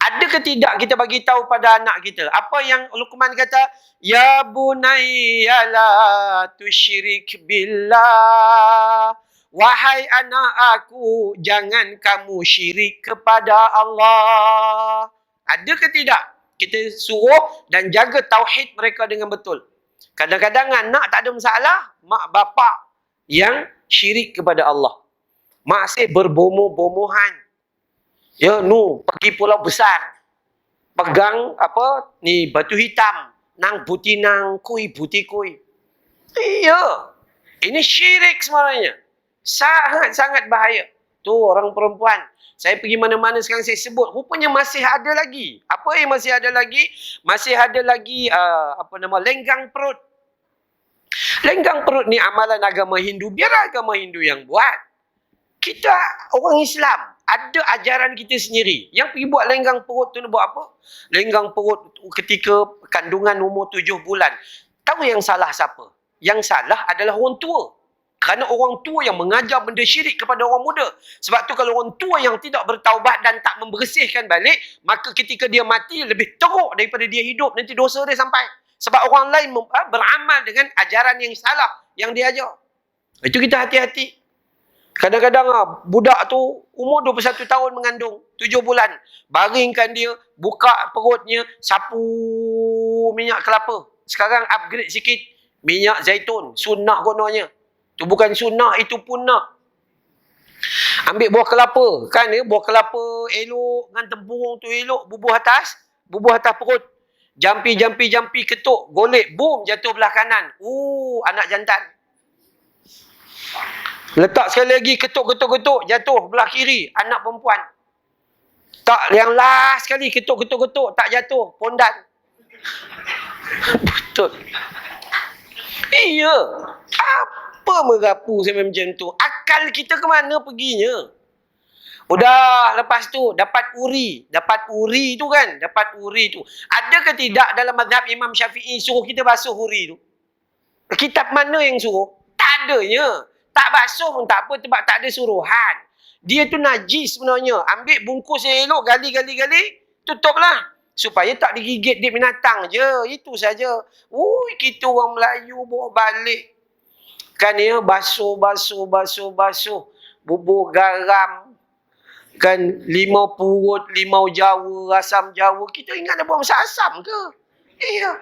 ada ke tidak kita bagi tahu pada anak kita. Apa yang Luqman kata? Ya bunayya la tusyrik billah. Wahai anak aku, jangan kamu syirik kepada Allah. Ada ke tidak? Kita suruh dan jaga tauhid mereka dengan betul. Kadang-kadang anak tak ada masalah, mak bapak yang syirik kepada Allah. Masih berbomoh-bomohan. Ya, pergi pulau besar. Pegang batu hitam. Nang buti nang kui buti kui. Iya. Ini syirik sebenarnya. Sangat-sangat bahaya. Tu orang perempuan. Saya pergi mana-mana sekarang saya sebut. Rupanya masih ada lagi. Apa yang masih ada lagi? Masih ada lagi lenggang perut. Lenggang perut ni amalan agama Hindu. Biar agama Hindu yang buat. Kita orang Islam. Ada ajaran kita sendiri. Yang pergi buat lenggang perut tu nak buat apa? Lenggang perut ketika kandungan umur 7 bulan. Tahu yang salah siapa? Yang salah adalah orang tua. Kerana orang tua yang mengajar benda syirik kepada orang muda. Sebab tu kalau orang tua yang tidak bertaubat dan tak membersihkan balik, maka ketika dia mati lebih teruk daripada dia hidup. Nanti dosa dia sampai. Sebab orang lain beramal dengan ajaran yang salah yang dia ajar. Itu kita hati-hati. Kadang-kadang budak tu umur 21 tahun mengandung, 7 bulan. Baringkan dia, buka perutnya, sapu minyak kelapa. Sekarang upgrade sikit, minyak zaitun, sunnah kononnya. Itu bukan sunnah, itu punah. Ambil buah kelapa, kan buah kelapa elok dengan tempurung tu elok, bubuh atas. bubuh atas perut. Jampi, ketuk, golek, boom, jatuh belah kanan. Anak jantan. Letak sekali lagi, ketuk, jatuh belah kiri, anak perempuan. Tak, yang last sekali, ketuk, tak jatuh, pondan. Betul. Iya. Apa merapu sampai macam tu? Akal kita ke mana perginya? Udah, lepas tu dapat uri tu kan, ada ke tidak dalam mazhab Imam Syafi'i suruh kita basuh uri tu? Kitab mana yang suruh? Tak adanya. Tak basuh pun tak apa sebab tak ada suruhan. Dia tu najis sebenarnya. Ambil bungkus yang elok, gali, tutuplah supaya tak digigit dia binatang je. Itu saja. Kita orang Melayu bawa balik kan ya, basuh, bubur garam kan, 5 purut, 5 Jawa, asam Jawa. Kita ingat dia buat masak asam ke? Iya.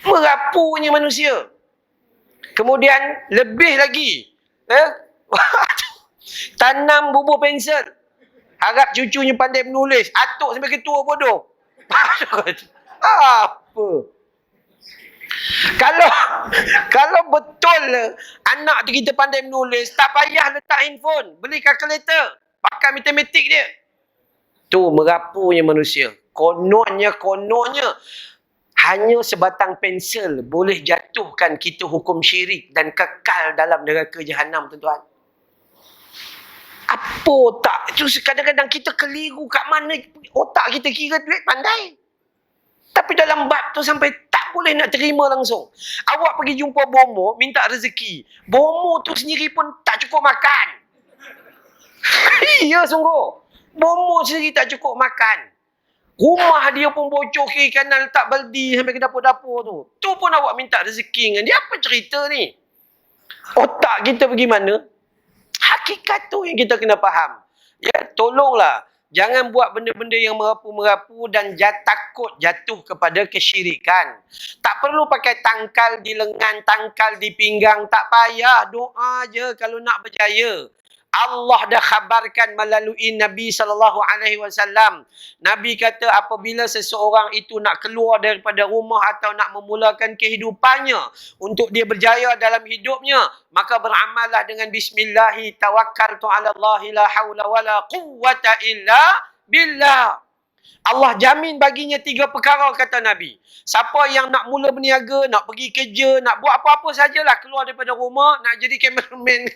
Merapunya manusia. Kemudian lebih lagi, tanam bubur pensel. Harap cucunya pandai menulis. Atuk sampai ketua bodoh. Apa? Kalau betul anak tu kita pandai menulis, tak payah letak handphone. Beli kalkulator. Pakai matematik dia. Tu merapunya manusia. Kononnya hanya sebatang pensel boleh jatuhkan kita hukum syirik dan kekal dalam neraka jahanam, tuan-tuan. Apa otak? Itu kadang-kadang kita keliru kat mana otak kita kira duit pandai. Tapi dalam bab tu sampai tak boleh nak terima langsung. Awak pergi jumpa bomo, minta rezeki. Bomo tu sendiri pun tak cukup makan. Iya sungguh. Bomo sendiri tak cukup makan. Rumah dia pun bocor kiri kanan, letak baldi sampai ke dapur-dapur tu. Tu pun awak minta rezeki dengan dia. Apa cerita ni? Otak kita pergi mana? Hakikat tu yang kita kena faham. Ya, tolonglah. Jangan buat benda-benda yang merapu-merapu dan takut jatuh kepada kesyirikan. Tak perlu pakai tangkal di lengan, tangkal di pinggang. Tak payah. Doa je kalau nak berjaya. Allah dah khabarkan melalui Nabi SAW. Nabi kata apabila seseorang itu nak keluar daripada rumah atau nak memulakan kehidupannya untuk dia berjaya dalam hidupnya, maka beramallah dengan bismillahi tawakkaltu ala Allahi la hawla wa la quwwata illa billah. Allah jamin baginya 3 perkara, kata Nabi. Siapa yang nak mula berniaga, nak pergi kerja, nak buat apa-apa sajalah, keluar daripada rumah, nak jadi kameraman,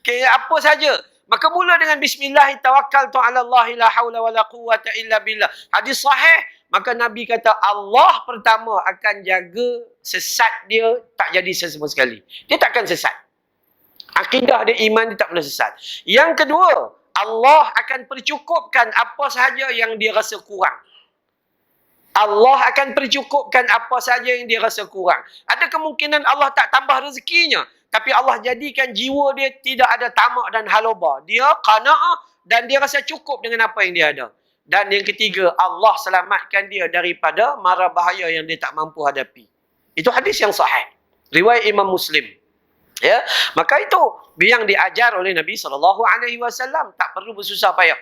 apa saja, maka mula dengan bismillah tawakkaltu ala Allahi la hawla wa la quwwata illa billah. Hadis sahih, maka Nabi kata Allah pertama akan jaga sesat dia tak jadi sama sekali. Dia takkan sesat. Akidah dia, iman dia tak pernah sesat. Yang kedua, Allah akan percukupkan apa sahaja yang dia rasa kurang. Allah akan percukupkan apa sahaja yang dia rasa kurang. Ada kemungkinan Allah tak tambah rezekinya, tapi Allah jadikan jiwa dia tidak ada tamak dan haloba. Dia qanaah dan dia rasa cukup dengan apa yang dia ada. Dan yang ketiga, Allah selamatkan dia daripada mara bahaya yang dia tak mampu hadapi. Itu hadis yang sahih. Riwayat Imam Muslim. Ya, maka itu yang diajar oleh Nabi SAW. Tak perlu bersusah payah.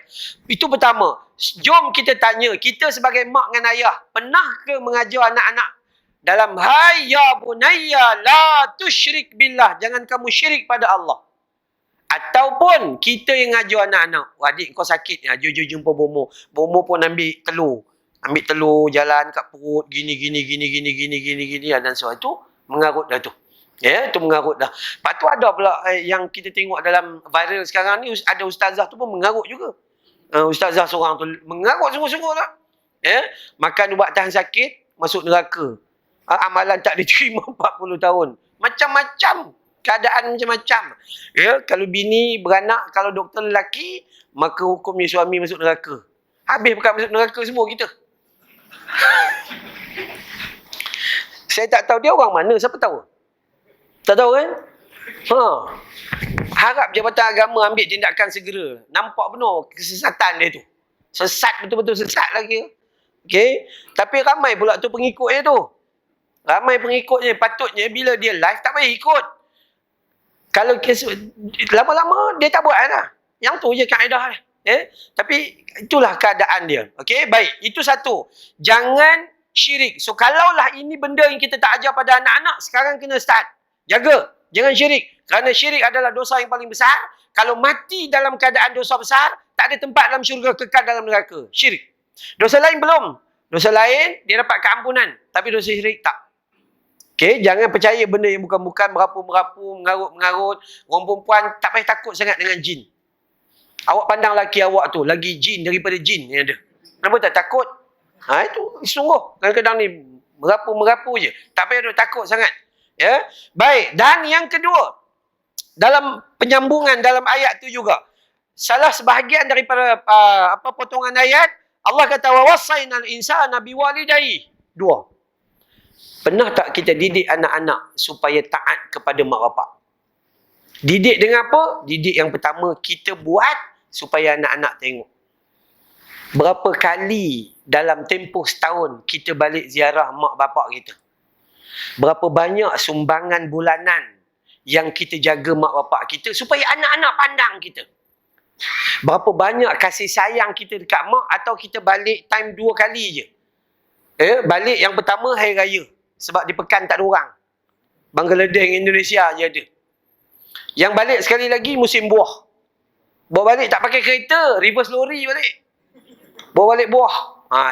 Itu pertama. Jom kita tanya, kita sebagai mak dengan ayah, pernah ke mengajar anak-anak dalam hai ya bunayya la tusyrik billah, jangan kamu syirik pada Allah. Ataupun kita yang ngajar anak-anak, adik kau sakit, jom jumpa bomo. Bomo pun ambil telur jalan kat perut, gini dan sebagainya. Itu mengarut dah tu. Ya, itu mengarut dah. Lepas tu ada pula yang kita tengok dalam viral sekarang ni, ada ustazah tu pun mengarut juga. Ustazah seorang tu mengarut sungguh-sungguh lah. Ya, makan ubat tahan sakit, masuk neraka. Amalan tak diterima 40 tahun. Macam-macam. Keadaan macam-macam. Ya, kalau bini beranak, kalau doktor lelaki, maka hukumnya suami masuk neraka. Habis bukan masuk neraka semua kita. Saya tak tahu dia orang mana, siapa tahu? Tak tahu kan? Harap Jabatan Agama ambil tindakan segera. Nampak benar kesesatan dia tu. Sesat, betul-betul sesat lagi. Okey. Tapi ramai pula tu pengikutnya tu. Ramai pengikutnya. Patutnya bila dia live, tak payah ikut. Kalau lama-lama dia tak buat lah. Yang tu je kaedah lah. Tapi itulah keadaan dia. Okey, baik. Itu satu. Jangan syirik. So, kalaulah ini benda yang kita tak ajar pada anak-anak, sekarang kena start. Jaga. Jangan syirik. Kerana syirik adalah dosa yang paling besar. Kalau mati dalam keadaan dosa besar, tak ada tempat dalam syurga, kekal dalam neraka. Syirik. Dosa lain belum. Dosa lain, dia dapat keampunan. Tapi dosa syirik tak. Okey, jangan percaya benda yang bukan-bukan, merapu-merapu, mengarut-mengarut. Orang perempuan tak payah takut sangat dengan jin. Awak pandang laki awak tu, lagi jin daripada jin yang ada. Kenapa tak takut? Itu sungguh. Kadang-kadang ni merapu-merapu je. Tak payah takut sangat. Ya, baik. Dan yang kedua, dalam penyambungan dalam ayat tu juga, salah sebahagian daripada potongan ayat, Allah kata wa wasainal insana biwalidayhi. Dua. Pernah tak kita didik anak-anak supaya taat kepada mak bapak? Didik dengan apa? Didik yang pertama, kita buat supaya anak-anak tengok. Berapa kali dalam tempoh setahun kita balik ziarah mak bapak kita? Berapa banyak sumbangan bulanan yang kita jaga mak bapak kita supaya anak-anak pandang kita? Berapa banyak kasih sayang kita dekat mak, atau kita balik time 2 kali je? Balik yang pertama hari raya. Sebab di pekan tak ada orang. Bangladesh, Indonesia je ada. Yang balik sekali lagi musim buah. Bawa balik tak pakai kereta, reverse lori balik. Bawa balik buah.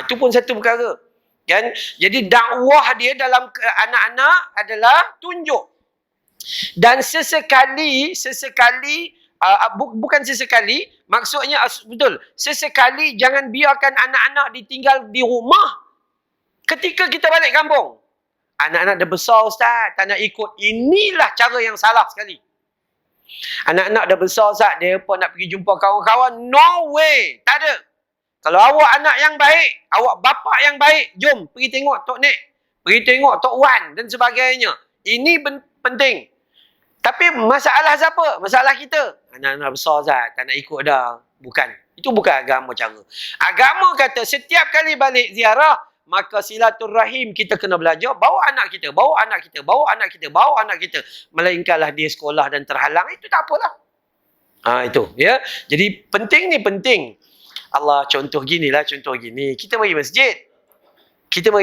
Itu pun satu perkara. Kan? Jadi dakwah dia dalam anak-anak adalah tunjuk. Dan sesekali, bukan sesekali, maksudnya betul, sesekali jangan biarkan anak-anak ditinggal di rumah ketika kita balik kampung. Anak-anak dah besar, Ustaz, tak nak ikut. Inilah cara yang salah sekali. Anak-anak dah besar, Ustaz, dia pun nak pergi jumpa kawan-kawan. No way. Tak ada. Kalau awak anak yang baik, awak bapa yang baik, jom pergi tengok Tok Nek, pergi tengok Tok Wan dan sebagainya. Ini penting. Tapi masalah siapa? Masalah kita. Anak-anak besar, Ustaz, tak nak ikut dah. Bukan. Itu bukan agama cara. Agama kata setiap kali balik ziarah, maka silaturrahim kita kena belajar, bawa anak kita, bawa anak kita, bawa anak kita, bawa anak kita. Melainkanlah dia sekolah dan terhalang, itu tak apalah. Itu, ya. Jadi penting ni penting. Allah, contoh gini. Kita pergi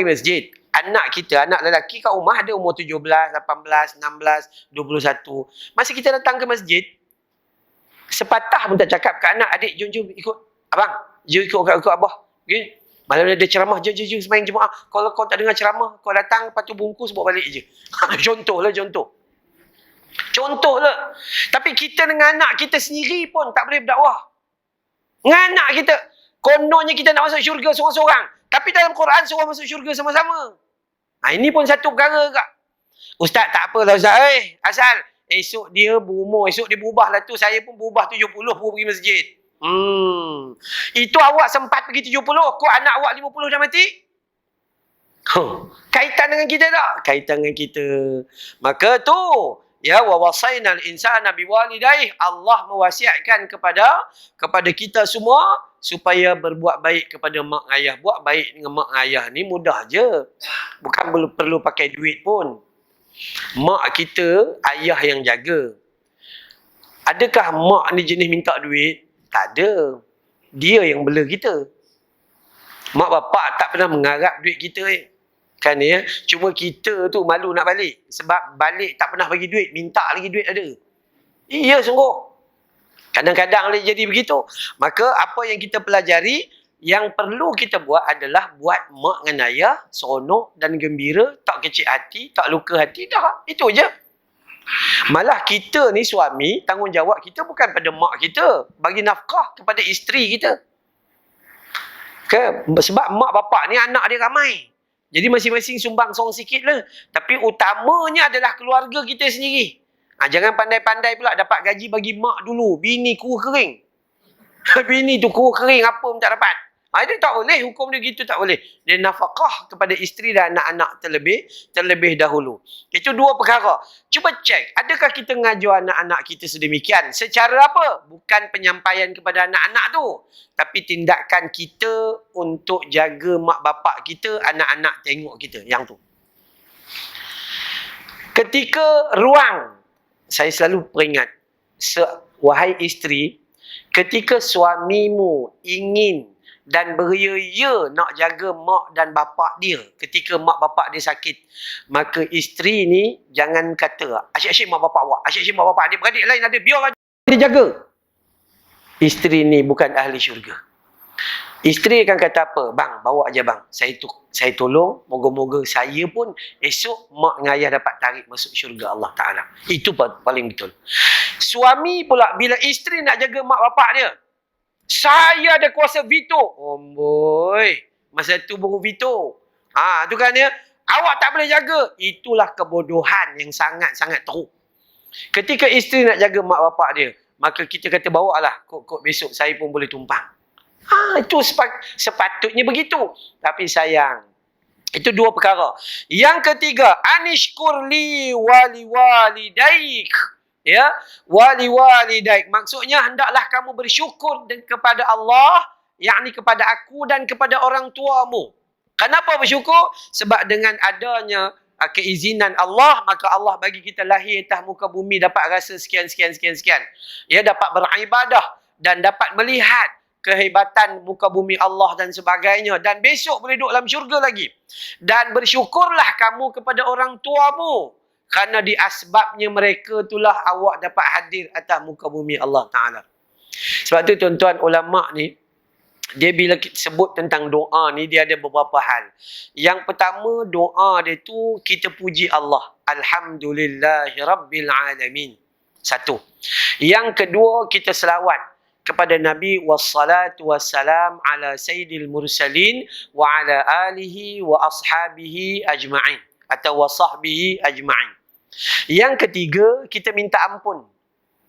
masjid. Anak kita, anak lelaki kat rumah ada umur 17, 18, 16, 21. Masa kita datang ke masjid, sepatah pun tak cakap ke anak, adik, jom ikut abang. Jom ikut abah. Okay? Malam dia ceramah, jom sembahyang Jumaat. Kalau kau tak dengar ceramah, kau datang, lepas tu bungkus, bawa balik je. Contoh. Tapi kita dengan anak kita sendiri pun tak boleh berdakwah. Dengan anak kita. Kononnya kita nak masuk syurga seorang-seorang. Tapi dalam Quran suruh masuk syurga sama-sama. Ini pun satu perkara kak. Ustaz, tak apalah Ustaz. Asal esok dia berumur, esok dia berubah lah tu. Saya pun berubah 70, baru pergi masjid. Itu awak sempat pergi 70, kok anak awak 50 dah mati? Kaitan dengan kita tak? Kaitan dengan kita. Maka tu, ya, wa wasainal insana biwalidayhi. Allah mewasiatkan kepada kita semua supaya berbuat baik kepada mak ayah. Buat baik dengan mak ayah ni mudah je. Bukan perlu pakai duit pun. Mak kita, ayah yang jaga. Adakah mak ni jenis minta duit? Tak ada. Dia yang bela kita. Mak bapak tak pernah mengharap duit kita. Kan ya? Cuma kita tu malu nak balik. Sebab balik tak pernah bagi duit. Minta lagi duit ada. Iya sungguh. Kadang-kadang boleh jadi begitu. Maka apa yang kita pelajari, yang perlu kita buat adalah buat mak dengan ayah seronok dan gembira. Tak kecil hati, tak luka hati. Dah. Itu je. Malah kita ni suami, tanggungjawab kita bukan pada mak kita, bagi nafkah kepada isteri kita. Sebab mak bapak ni anak dia ramai. Jadi masing-masing sumbang song sikit lah. Tapi utamanya adalah keluarga kita sendiri. Jangan pandai-pandai pula dapat gaji bagi mak dulu. Bini kuah kering. Bini tu kuah kering apa pun tak dapat. Itu tak boleh, hukum dia gitu tak boleh. Dia nafkah kepada isteri dan anak-anak terlebih dahulu. Itu dua perkara. Cuba cek, adakah kita ngajar anak-anak kita sedemikian? Secara apa? Bukan penyampaian kepada anak-anak tu. Tapi tindakan kita untuk jaga mak bapak kita, anak-anak tengok kita. Yang tu. Ketika ruang, saya selalu peringat, wahai isteri, ketika suamimu ingin dan beria-ia nak jaga mak dan bapak dia ketika mak bapak dia sakit, maka isteri ni jangan kata asyik-asyik mak bapak awak, asyik-asyik mak bapak, adik-beradik lain ada, biarlah dia jaga. Isteri ni bukan ahli syurga. Isteri akan kata apa? Bang, bawa aja bang. Saya tolong, moga-moga saya pun esok mak dengan ayah dapat tarik masuk syurga Allah Ta'ala. Itu paling betul. Suami pula, bila isteri nak jaga mak bapak dia, saya ada kuasa veto. Boy, masa tu baru veto. Tu kan dia, awak tak boleh jaga. Itulah kebodohan yang sangat-sangat teruk. Ketika isteri nak jaga mak bapak dia, maka kita kata bawa lah. Kok besok saya pun boleh tumpang. Itu sepatutnya begitu. Tapi sayang, itu dua perkara. Yang ketiga, anishkurli wali walidaik. Ya, wali walidaik. Maksudnya hendaklah kamu bersyukur kepada Allah, yakni kepada aku dan kepada orang tuamu. Kenapa bersyukur? Sebab dengan adanya keizinan Allah, maka Allah bagi kita lahir atas muka bumi, dapat rasa sekian. Ya, dapat beribadah dan dapat melihat kehebatan muka bumi Allah dan sebagainya. Dan besok boleh duduk dalam syurga lagi. Dan bersyukurlah kamu kepada orang tuamu. Kerana di asbabnya mereka itulah awak dapat hadir atas muka bumi Allah Ta'ala. Sebab tu tuan-tuan ulama' ni, dia bila kita sebut tentang doa ni, dia ada beberapa hal. Yang pertama, doa dia tu kita puji Allah. Alhamdulillahi Rabbil Alamin. Satu. Yang kedua, kita selawat kepada Nabi wassalatu wassalam ala sayyidil mursalin wa ala alihi wa ashabihi ajma'in atau wa sahbihi ajma'in. Yang ketiga, kita minta ampun.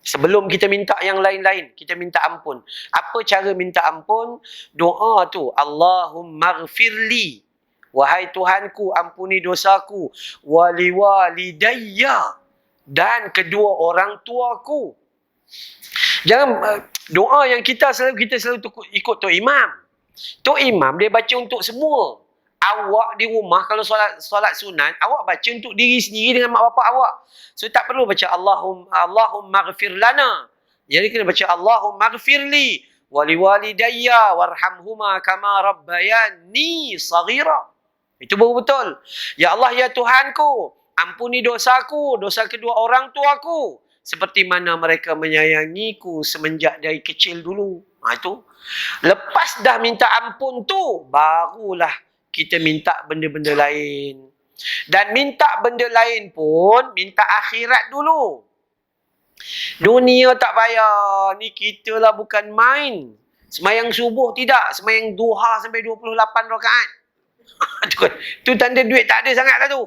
Sebelum kita minta yang lain-lain, kita minta ampun. Apa cara minta ampun? Doa tu, Allahumma ghfirli, wahai Tuhanku ampuni dosaku, wali walidayya, dan kedua orang tuaku. Jangan doa yang kita selalu ikut Tok Imam. Tok Imam dia baca untuk semua. Awak di rumah kalau solat sunat, awak baca untuk diri sendiri dengan mak bapak awak. So tak perlu baca Allahumma ghfir lana. Jadi kena baca Allahumma ghfirli wali walidayya warhamhuma kama rabbayani saghira. Itu baru betul. Ya Allah, ya Tuhanku, ampuni dosaku, dosa kedua orang tuaku, seperti mana mereka menyayangiku semenjak dari kecil dulu. Itu. Lepas dah minta ampun tu, barulah kita minta benda-benda lain. Dan minta benda lain pun, minta akhirat dulu. Dunia tak payah. Ni kita lah bukan main. Semayang subuh tidak. Semayang duha sampai 28 rakaat. Tu tanda duit tak ada sangat lah tu.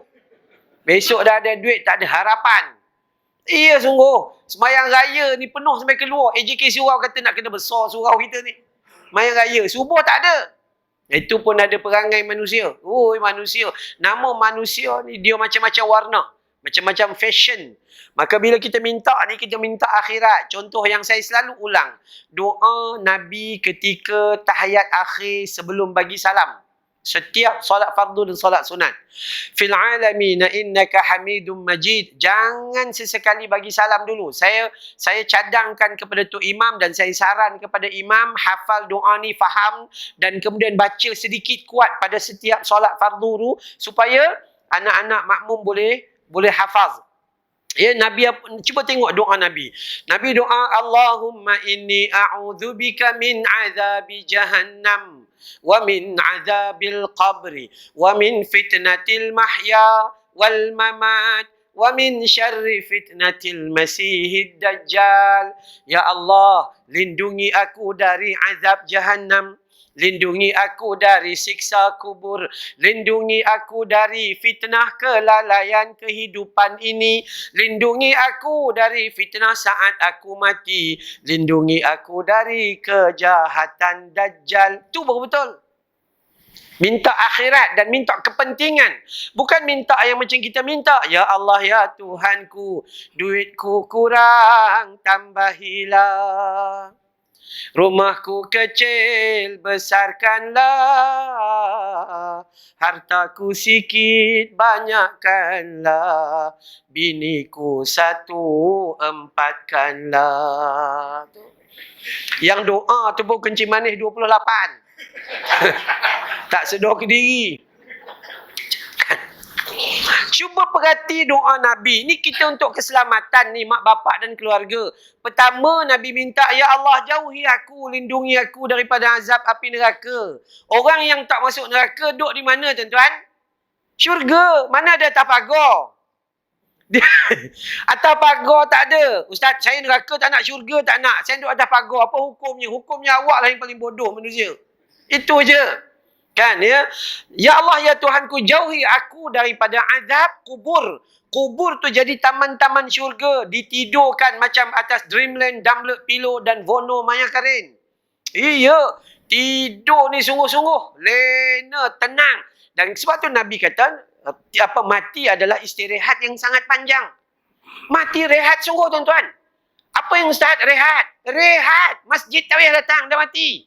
Besok dah ada duit, tak ada harapan. Iya sungguh. Semayang raya ni penuh sampai keluar. AJK surau kata nak kena besar surau kita ni. Semayang raya. Subuh tak ada. Itu pun ada perangai manusia. Manusia. Nama manusia ni dia macam-macam warna. Macam-macam fashion. Maka bila kita minta ni, kita minta akhirat. Contoh yang saya selalu ulang. Doa Nabi ketika tahiyat akhir sebelum bagi salam. Setiap solat fardu dan solat sunat. Fil alamina innaka hamidum majid. Jangan sesekali bagi salam dulu. Saya cadangkan kepada Tok Imam dan saya saran kepada Imam hafal doa ni, faham dan kemudian baca sedikit kuat pada setiap solat fardu tu supaya anak-anak makmum boleh hafaz. Ya, Nabi cuba tengok doa Nabi. Nabi doa Allahumma inni a'udzubika min azabi jahannam wa min azabil qabri wa min fitnatil mahya wal mamat wa min syarri fitnatil masihid dajjal. Ya Allah, lindungi aku dari azab jahannam. Lindungi aku dari siksa kubur. Lindungi aku dari fitnah kelalaian kehidupan ini. Lindungi aku dari fitnah saat aku mati. Lindungi aku dari kejahatan Dajjal. Itu baru betul. Minta akhirat dan minta kepentingan. Bukan minta yang macam kita minta. Ya Allah, ya Tuhanku, duitku kurang, tambahilah. Rumahku kecil, besarkanlah. Hartaku sikit, banyakkanlah. Biniku 1, 4-kanlah. Yang doa tu pun kencing manis 28. Tak sedar ke diri. Cuba perhati doa Nabi. Ni kita untuk keselamatan ni mak bapak dan keluarga. Pertama Nabi minta, ya Allah jauhi aku, lindungi aku daripada azab api neraka. Orang yang tak masuk neraka duduk di mana tuan-tuan? Syurga. Mana ada atas pagar? Atas pagar tak ada. Ustaz, saya neraka tak nak, syurga tak nak. Saya duduk atas pagar. Apa hukumnya? Hukumnya awak lah yang paling bodoh manusia. Itu je. Kan ya? Ya Allah ya Tuhanku, jauhi aku daripada azab kubur. Kubur tu jadi taman-taman syurga, ditidurkan macam atas Dreamland, Dumbledore Pillow dan Vono Maya Karin. Iya, tidur ni sungguh-sungguh, lena, tenang. Dan sebab tu Nabi kata, mati adalah istirahat yang sangat panjang. Mati rehat sungguh tuan-tuan. Apa yang Ustaz? Rehat. Rehat. Masjid tak payah datang, dah mati.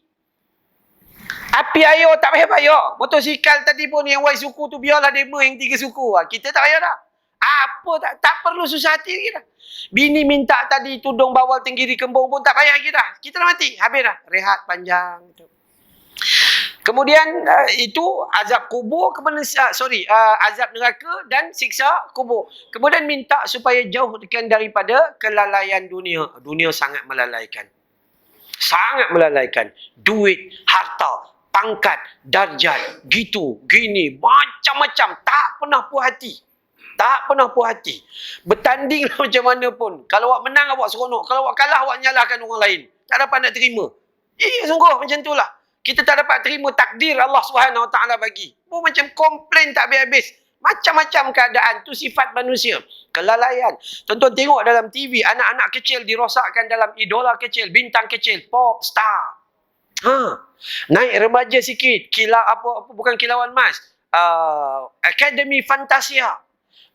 Api air tak payah bayar. Motosikal tadi pun yang Y suku tu biarlah demo yang 3 suku. Kita tak payah dah. Apa tak perlu susah hati lagi dah. Bini minta tadi tudung bawal tenggiri kembung pun tak payah lagi dah. Kita dah mati. Habis dah. Rehat panjang. Kemudian itu azab kubur, azab neraka dan siksa kubur. Kemudian minta supaya jauhkan daripada kelalaian dunia. Dunia sangat melalaikan. Sangat melalaikan. Duit, harta, pangkat, darjat, gitu, gini, macam-macam. Tak pernah puas hati. Tak pernah puas hati. Bertandinglah macam mana pun. Kalau awak menang, awak seronok. Kalau awak kalah, awak nyalahkan orang lain. Tak dapat nak terima. Sungguh macam itulah. Kita tak dapat terima takdir Allah Subhanahu Wa Taala bagi. Macam komplain tak habis-habis. Macam-macam keadaan. Tu sifat manusia. Kelalaian. Tonton tengok dalam TV, anak-anak kecil dirosakkan dalam idola kecil, bintang kecil, pop star. Naik remaja sikit, bukan kilauan mas, Akademi Fantasia.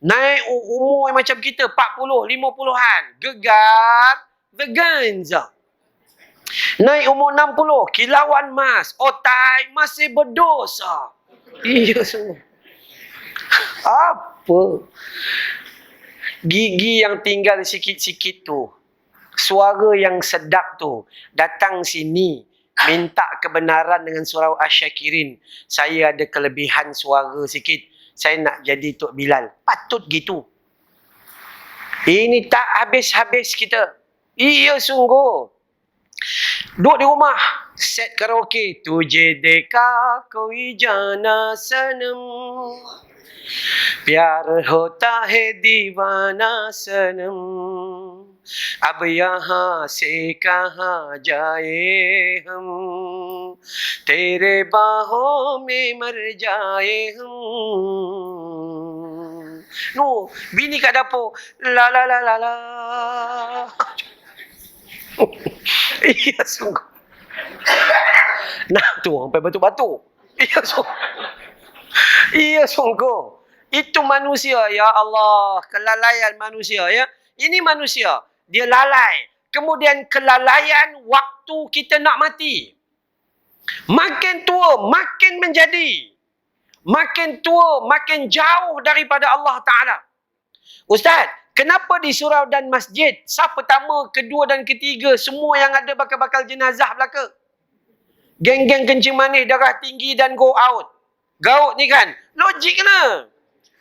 Naik umur macam kita, 40, 50-an, Gegar The Ganza. Naik umur 60, kilauan mas, otai masih berdosa. Iya semua. Apa? Gigi yang tinggal sikit-sikit tu, suara yang sedap tu, datang sini minta kebenaran dengan surau Asyakirin. Saya ada kelebihan suara sikit, saya nak jadi Tok Bilal. Patut gitu. Ini tak habis-habis kita. Iya sungguh. Duduk di rumah, set karaoke. Tujhe dekha koi jana sanam, प्यार होता है दीवाना सनम, अब यहाँ से कहाँ जाए हम, तेरे बाहों में मर जाए हम. No, bini kat dapur, la la la la la. Iya sungguh. Nah tu orang batuk-batuk. Iya sungguh. Iya sungguh. Itu manusia, ya Allah. Kelalaian manusia, ya. Ini manusia. Dia lalai. Kemudian kelalaian waktu kita nak mati. Makin tua, makin menjadi. Makin tua, makin jauh daripada Allah Ta'ala. Ustaz, kenapa di surau dan masjid, saf pertama, kedua dan ketiga, semua yang ada bakal-bakal jenazah belaka? Geng-geng kencing manis, darah tinggi dan go out. Gaut ni kan, logik kena.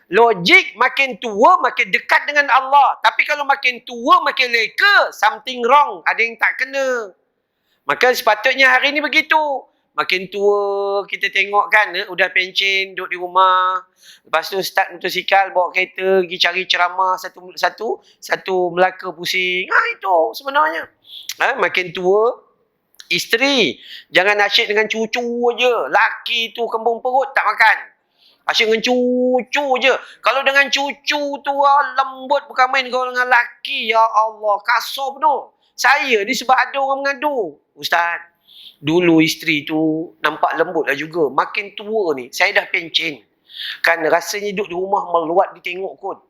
Logik, makin tua, makin dekat dengan Allah. Tapi kalau makin tua, makin leka, something wrong. Ada yang tak kena. Maka sepatutnya hari ni begitu. Makin tua, kita tengok kan, udah pencen, duduk di rumah. Lepas tu start motosikal, bawa kereta, pergi cari ceramah satu Melaka pusing. Itu sebenarnya. Makin tua, isteri. Jangan asyik dengan cucu je. Laki tu kembung perut, tak makan. Asyik dengan cucu je. Kalau dengan cucu tu lembut bukan main. Kalau dengan laki, ya Allah, kasar penuh. Saya ni sebab ada orang mengadu. Ustaz, dulu isteri tu nampak lembut lah juga. Makin tua ni, saya dah pencen. Kan rasanya duduk di rumah meluat ditengok kot.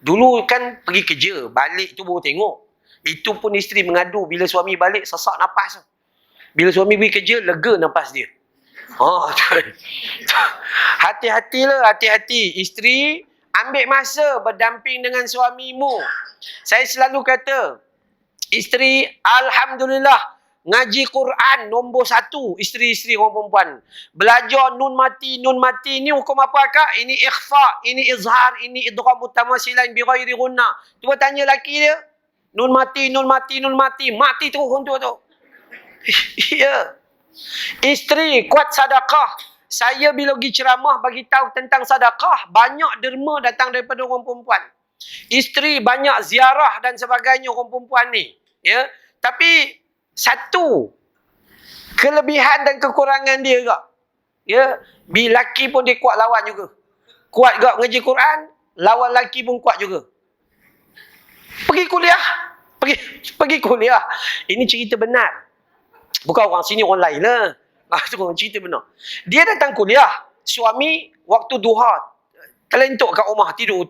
Dulu kan pergi kerja, balik tu baru tengok. Itu pun isteri mengadu bila suami balik sesak nafas. Bila suami pergi kerja, lega nafas dia. Hati-hatilah, hati-hati. Isteri, ambil masa berdamping dengan suamimu. Saya selalu kata, isteri, Alhamdulillah, Ngaji Quran nombor 1 isteri-isteri orang perempuan. Belajar nun mati ni hukum apa kak? Ini ikhfa, ini izhar, ini idgham mutamasilan bi ghairi gunna. Cuba tanya laki dia. Nun mati. Mati terus untuk tu. Ya. Isteri kuat sedekah. Saya bila pergi ceramah bagi tahu tentang sedekah, banyak derma datang daripada orang perempuan. Isteri banyak ziarah dan sebagainya orang perempuan ni. Ya. Tapi satu kelebihan dan kekurangan dia kak. Ya, bila laki pun dia kuat lawan juga. Kuat kak ngaji Quran, lawan laki pun kuat juga. Pergi kuliah. Pergi kuliah. Ini cerita benar. Bukan orang sini, orang lain lah. Itu orang cerita benar. Dia datang kuliah. Suami waktu duha telentuk kat rumah tidur.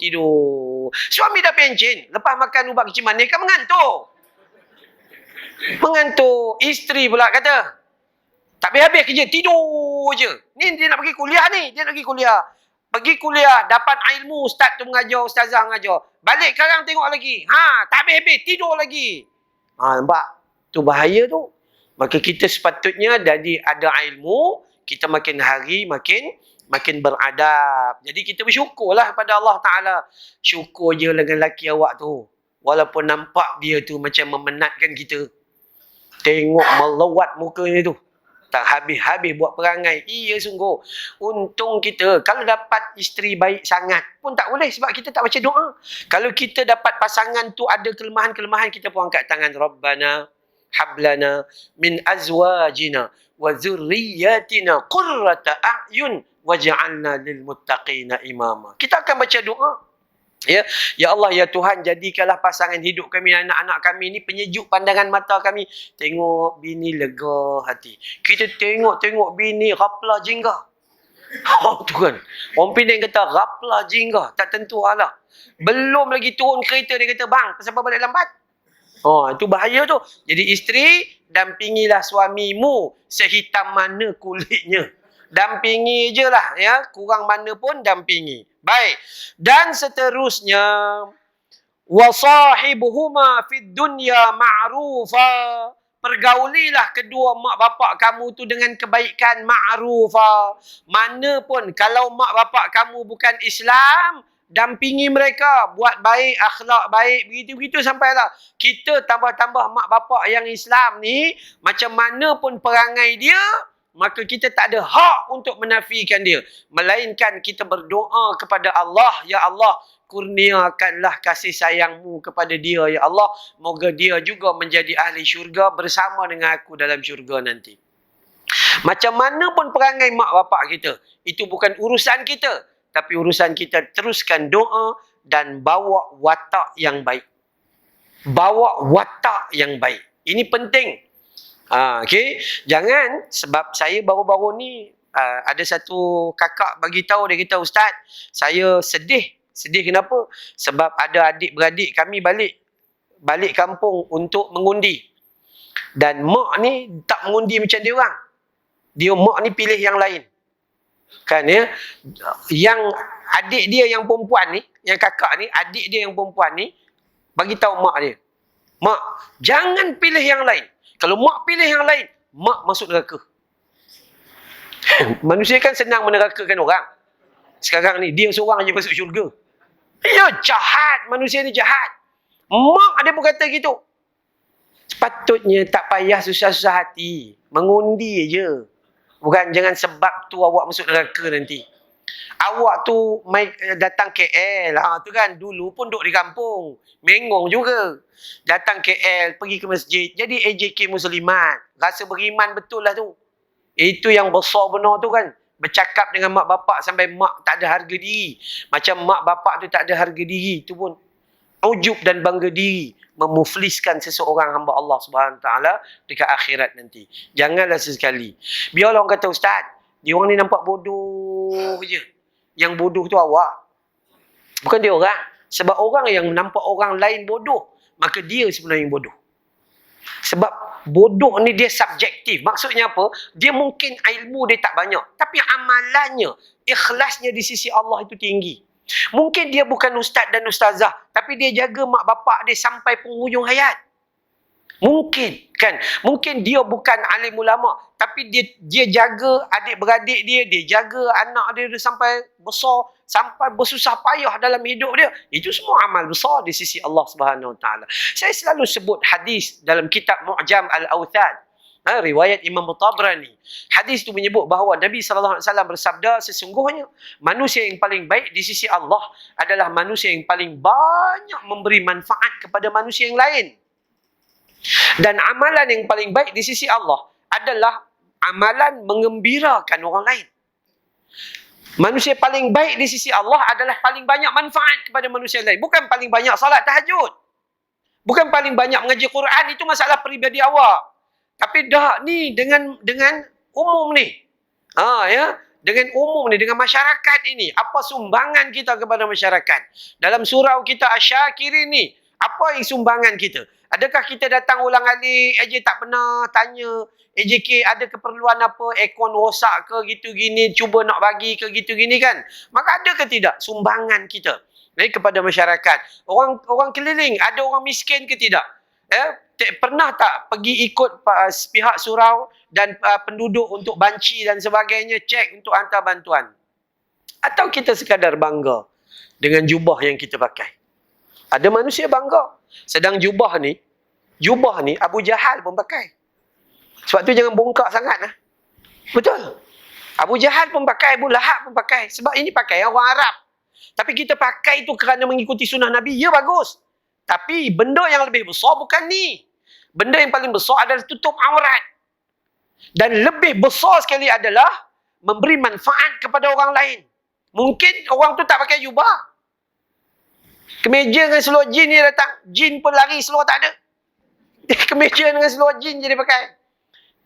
Suami dah pencen. Lepas makan ubat kecil manis kan mengantuk. Isteri pula kata, tak habis kerja, tidur je. Ni dia nak pergi kuliah ni. Pergi kuliah, dapat ilmu, ustaz tu mengajar, ustazah mengajar. Balik sekarang tengok lagi. Tak habis, tidur lagi. Nampak? Tu bahaya tu. Maka kita sepatutnya jadi ada ilmu, kita makin hari makin beradab. Jadi kita bersyukurlah pada Allah Ta'ala. Syukur je dengan lelaki awak tu. Walaupun nampak dia tu macam memenatkan kita. Tengok melawat mukanya tu. Tak habis-habis buat perangai. Iya sungguh. Untung kita. Kalau dapat isteri baik sangat pun tak boleh. Sebab kita tak baca doa. Kalau kita dapat pasangan tu ada kelemahan-kelemahan, kita pun angkat tangan. Rabbana hablana min azwajina wa zurriyatina qurrata a'yun waj'alna lil muttaqina imama. Kita akan baca doa. Ya Allah, ya Tuhan, jadikanlah pasangan hidup kami, anak-anak kami ni penyejuk pandangan mata kami. Tengok bini lega hati. Kita tengok bini ghaflah jingga. Tu kan. Orang Penang kata ghaflah jingga, tak tentu arah. Belum lagi turun kereta dia kata, bang, kenapa balik lambat? Itu bahaya tu. Jadi isteri, dampingilah suamimu sehitam mana kulitnya. Dampingi je lah, ya. Kurang mana pun dampingi. Baik. Dan seterusnya, wasahibuhuma fid dunya ma'rufa. Pergaulilah kedua mak bapak kamu tu dengan kebaikan ma'rufa. Mana pun kalau mak bapak kamu bukan Islam, dampingi mereka, buat baik, akhlak baik, begitu-begitu sampailah. Kita tambah-tambah mak bapak yang Islam ni, macam mana pun perangai dia, maka kita tak ada hak untuk menafikan dia. Melainkan kita berdoa kepada Allah, ya Allah, kurniakanlah kasih sayangmu kepada dia, ya Allah. Moga dia juga menjadi ahli syurga bersama dengan aku dalam syurga nanti. Macam mana pun perangai mak bapak kita, itu bukan urusan kita. Tapi urusan kita teruskan doa dan bawa watak yang baik. Bawa watak yang baik. Ini penting. Okay. Jangan, sebab saya baru-baru ni ada satu kakak bagi tahu, dia kata, Ustaz, saya sedih. Sedih kenapa? Sebab ada adik-beradik kami balik kampung untuk mengundi. Dan mak ni tak mengundi macam dia orang. Mak ni pilih yang lain. Kan ya? Yang adik dia yang perempuan ni, yang kakak ni, adik dia yang perempuan ni bagi tahu mak dia, mak, jangan pilih yang lain. Kalau mak pilih yang lain, mak masuk neraka. Manusia kan senang menerakakan orang. Sekarang ni dia seorang aja masuk syurga. Ya, jahat, manusia ni jahat. Mak dia pun kata gitu. Sepatutnya tak payah susah-susah hati, mengundi je. Bukan, jangan sebab tu awak masuk neraka nanti. Awak tu datang KL, tu kan dulu pun duduk di kampung, mengong juga. Datang KL, pergi ke masjid, jadi AJK Muslimat, rasa beriman betul lah tu. Itu yang besar benar tu kan. Bercakap dengan mak bapak sampai mak tak ada harga diri. Macam mak bapak tu tak ada harga diri, tu pun ujub dan bangga diri, memufliskan seseorang hamba Allah Subhanahu Taala dekat akhirat nanti. Janganlah sesekali. Biarlah orang kata, Ustaz, dia orang ni nampak bodoh je. Yang bodoh tu awak. Bukan dia orang. Sebab orang yang nampak orang lain bodoh, maka dia sebenarnya yang bodoh. Sebab bodoh ni dia subjektif. Maksudnya apa? Dia mungkin ilmu dia tak banyak, tapi amalannya, ikhlasnya di sisi Allah itu tinggi. Mungkin dia bukan ustaz dan ustazah, tapi dia jaga mak bapak dia sampai penghujung hayat. Mungkin kan, mungkin dia bukan alim ulama, tapi dia jaga adik-beradik dia jaga anak dia sampai besar, sampai bersusah payah dalam hidup dia. Itu semua amal besar di sisi Allah Subhanahu Wa Taala. Saya selalu sebut hadis dalam kitab Mu'jam Al-Awthad, riwayat Imam Tabrani. Hadis itu menyebut bahawa Nabi sallallahu alaihi wasallam bersabda, sesungguhnya manusia yang paling baik di sisi Allah adalah manusia yang paling banyak memberi manfaat kepada manusia yang lain. Dan amalan yang paling baik di sisi Allah adalah amalan mengembirakan orang lain. Manusia paling baik di sisi Allah adalah paling banyak manfaat kepada manusia lain. Bukan paling banyak salat tahajud. Bukan paling banyak mengaji Quran. Itu masalah peribadi awak. Tapi dah ni dengan umum ni. Dengan umum ni, dengan masyarakat ini. Apa sumbangan kita kepada masyarakat? Dalam surau kita Asy-Syakirin ni, apa yang sumbangan kita? Adakah kita datang ulang alik aja tak pernah tanya AJK ada keperluan apa, aircon rosak ke gitu gini, cuba nak bagi ke gitu gini kan? Maka ada ke tidak sumbangan kita kepada masyarakat? Orang keliling, ada orang miskin ke tidak? Pernah tak pergi ikut pihak surau dan penduduk untuk banci dan sebagainya, cek untuk hantar bantuan? Atau kita sekadar bangga dengan jubah yang kita pakai? Ada manusia bangga. Sedang jubah ni Abu Jahal pun pakai. Sebab tu jangan bongkak sangat lah. Betul. Abu Jahal pun pakai, Abu Lahab pun pakai. Sebab ini pakai orang Arab. Tapi kita pakai itu kerana mengikuti sunnah Nabi. Ya, bagus. Tapi benda yang lebih besar bukan ni. Benda yang paling besar adalah tutup aurat. Dan lebih besar sekali adalah memberi manfaat kepada orang lain. Mungkin orang tu tak pakai jubah. Kemeja dengan seluar jin dia datang. Jin pun lari, seluar tak ada. Kemeja dengan seluar jin je dia pakai.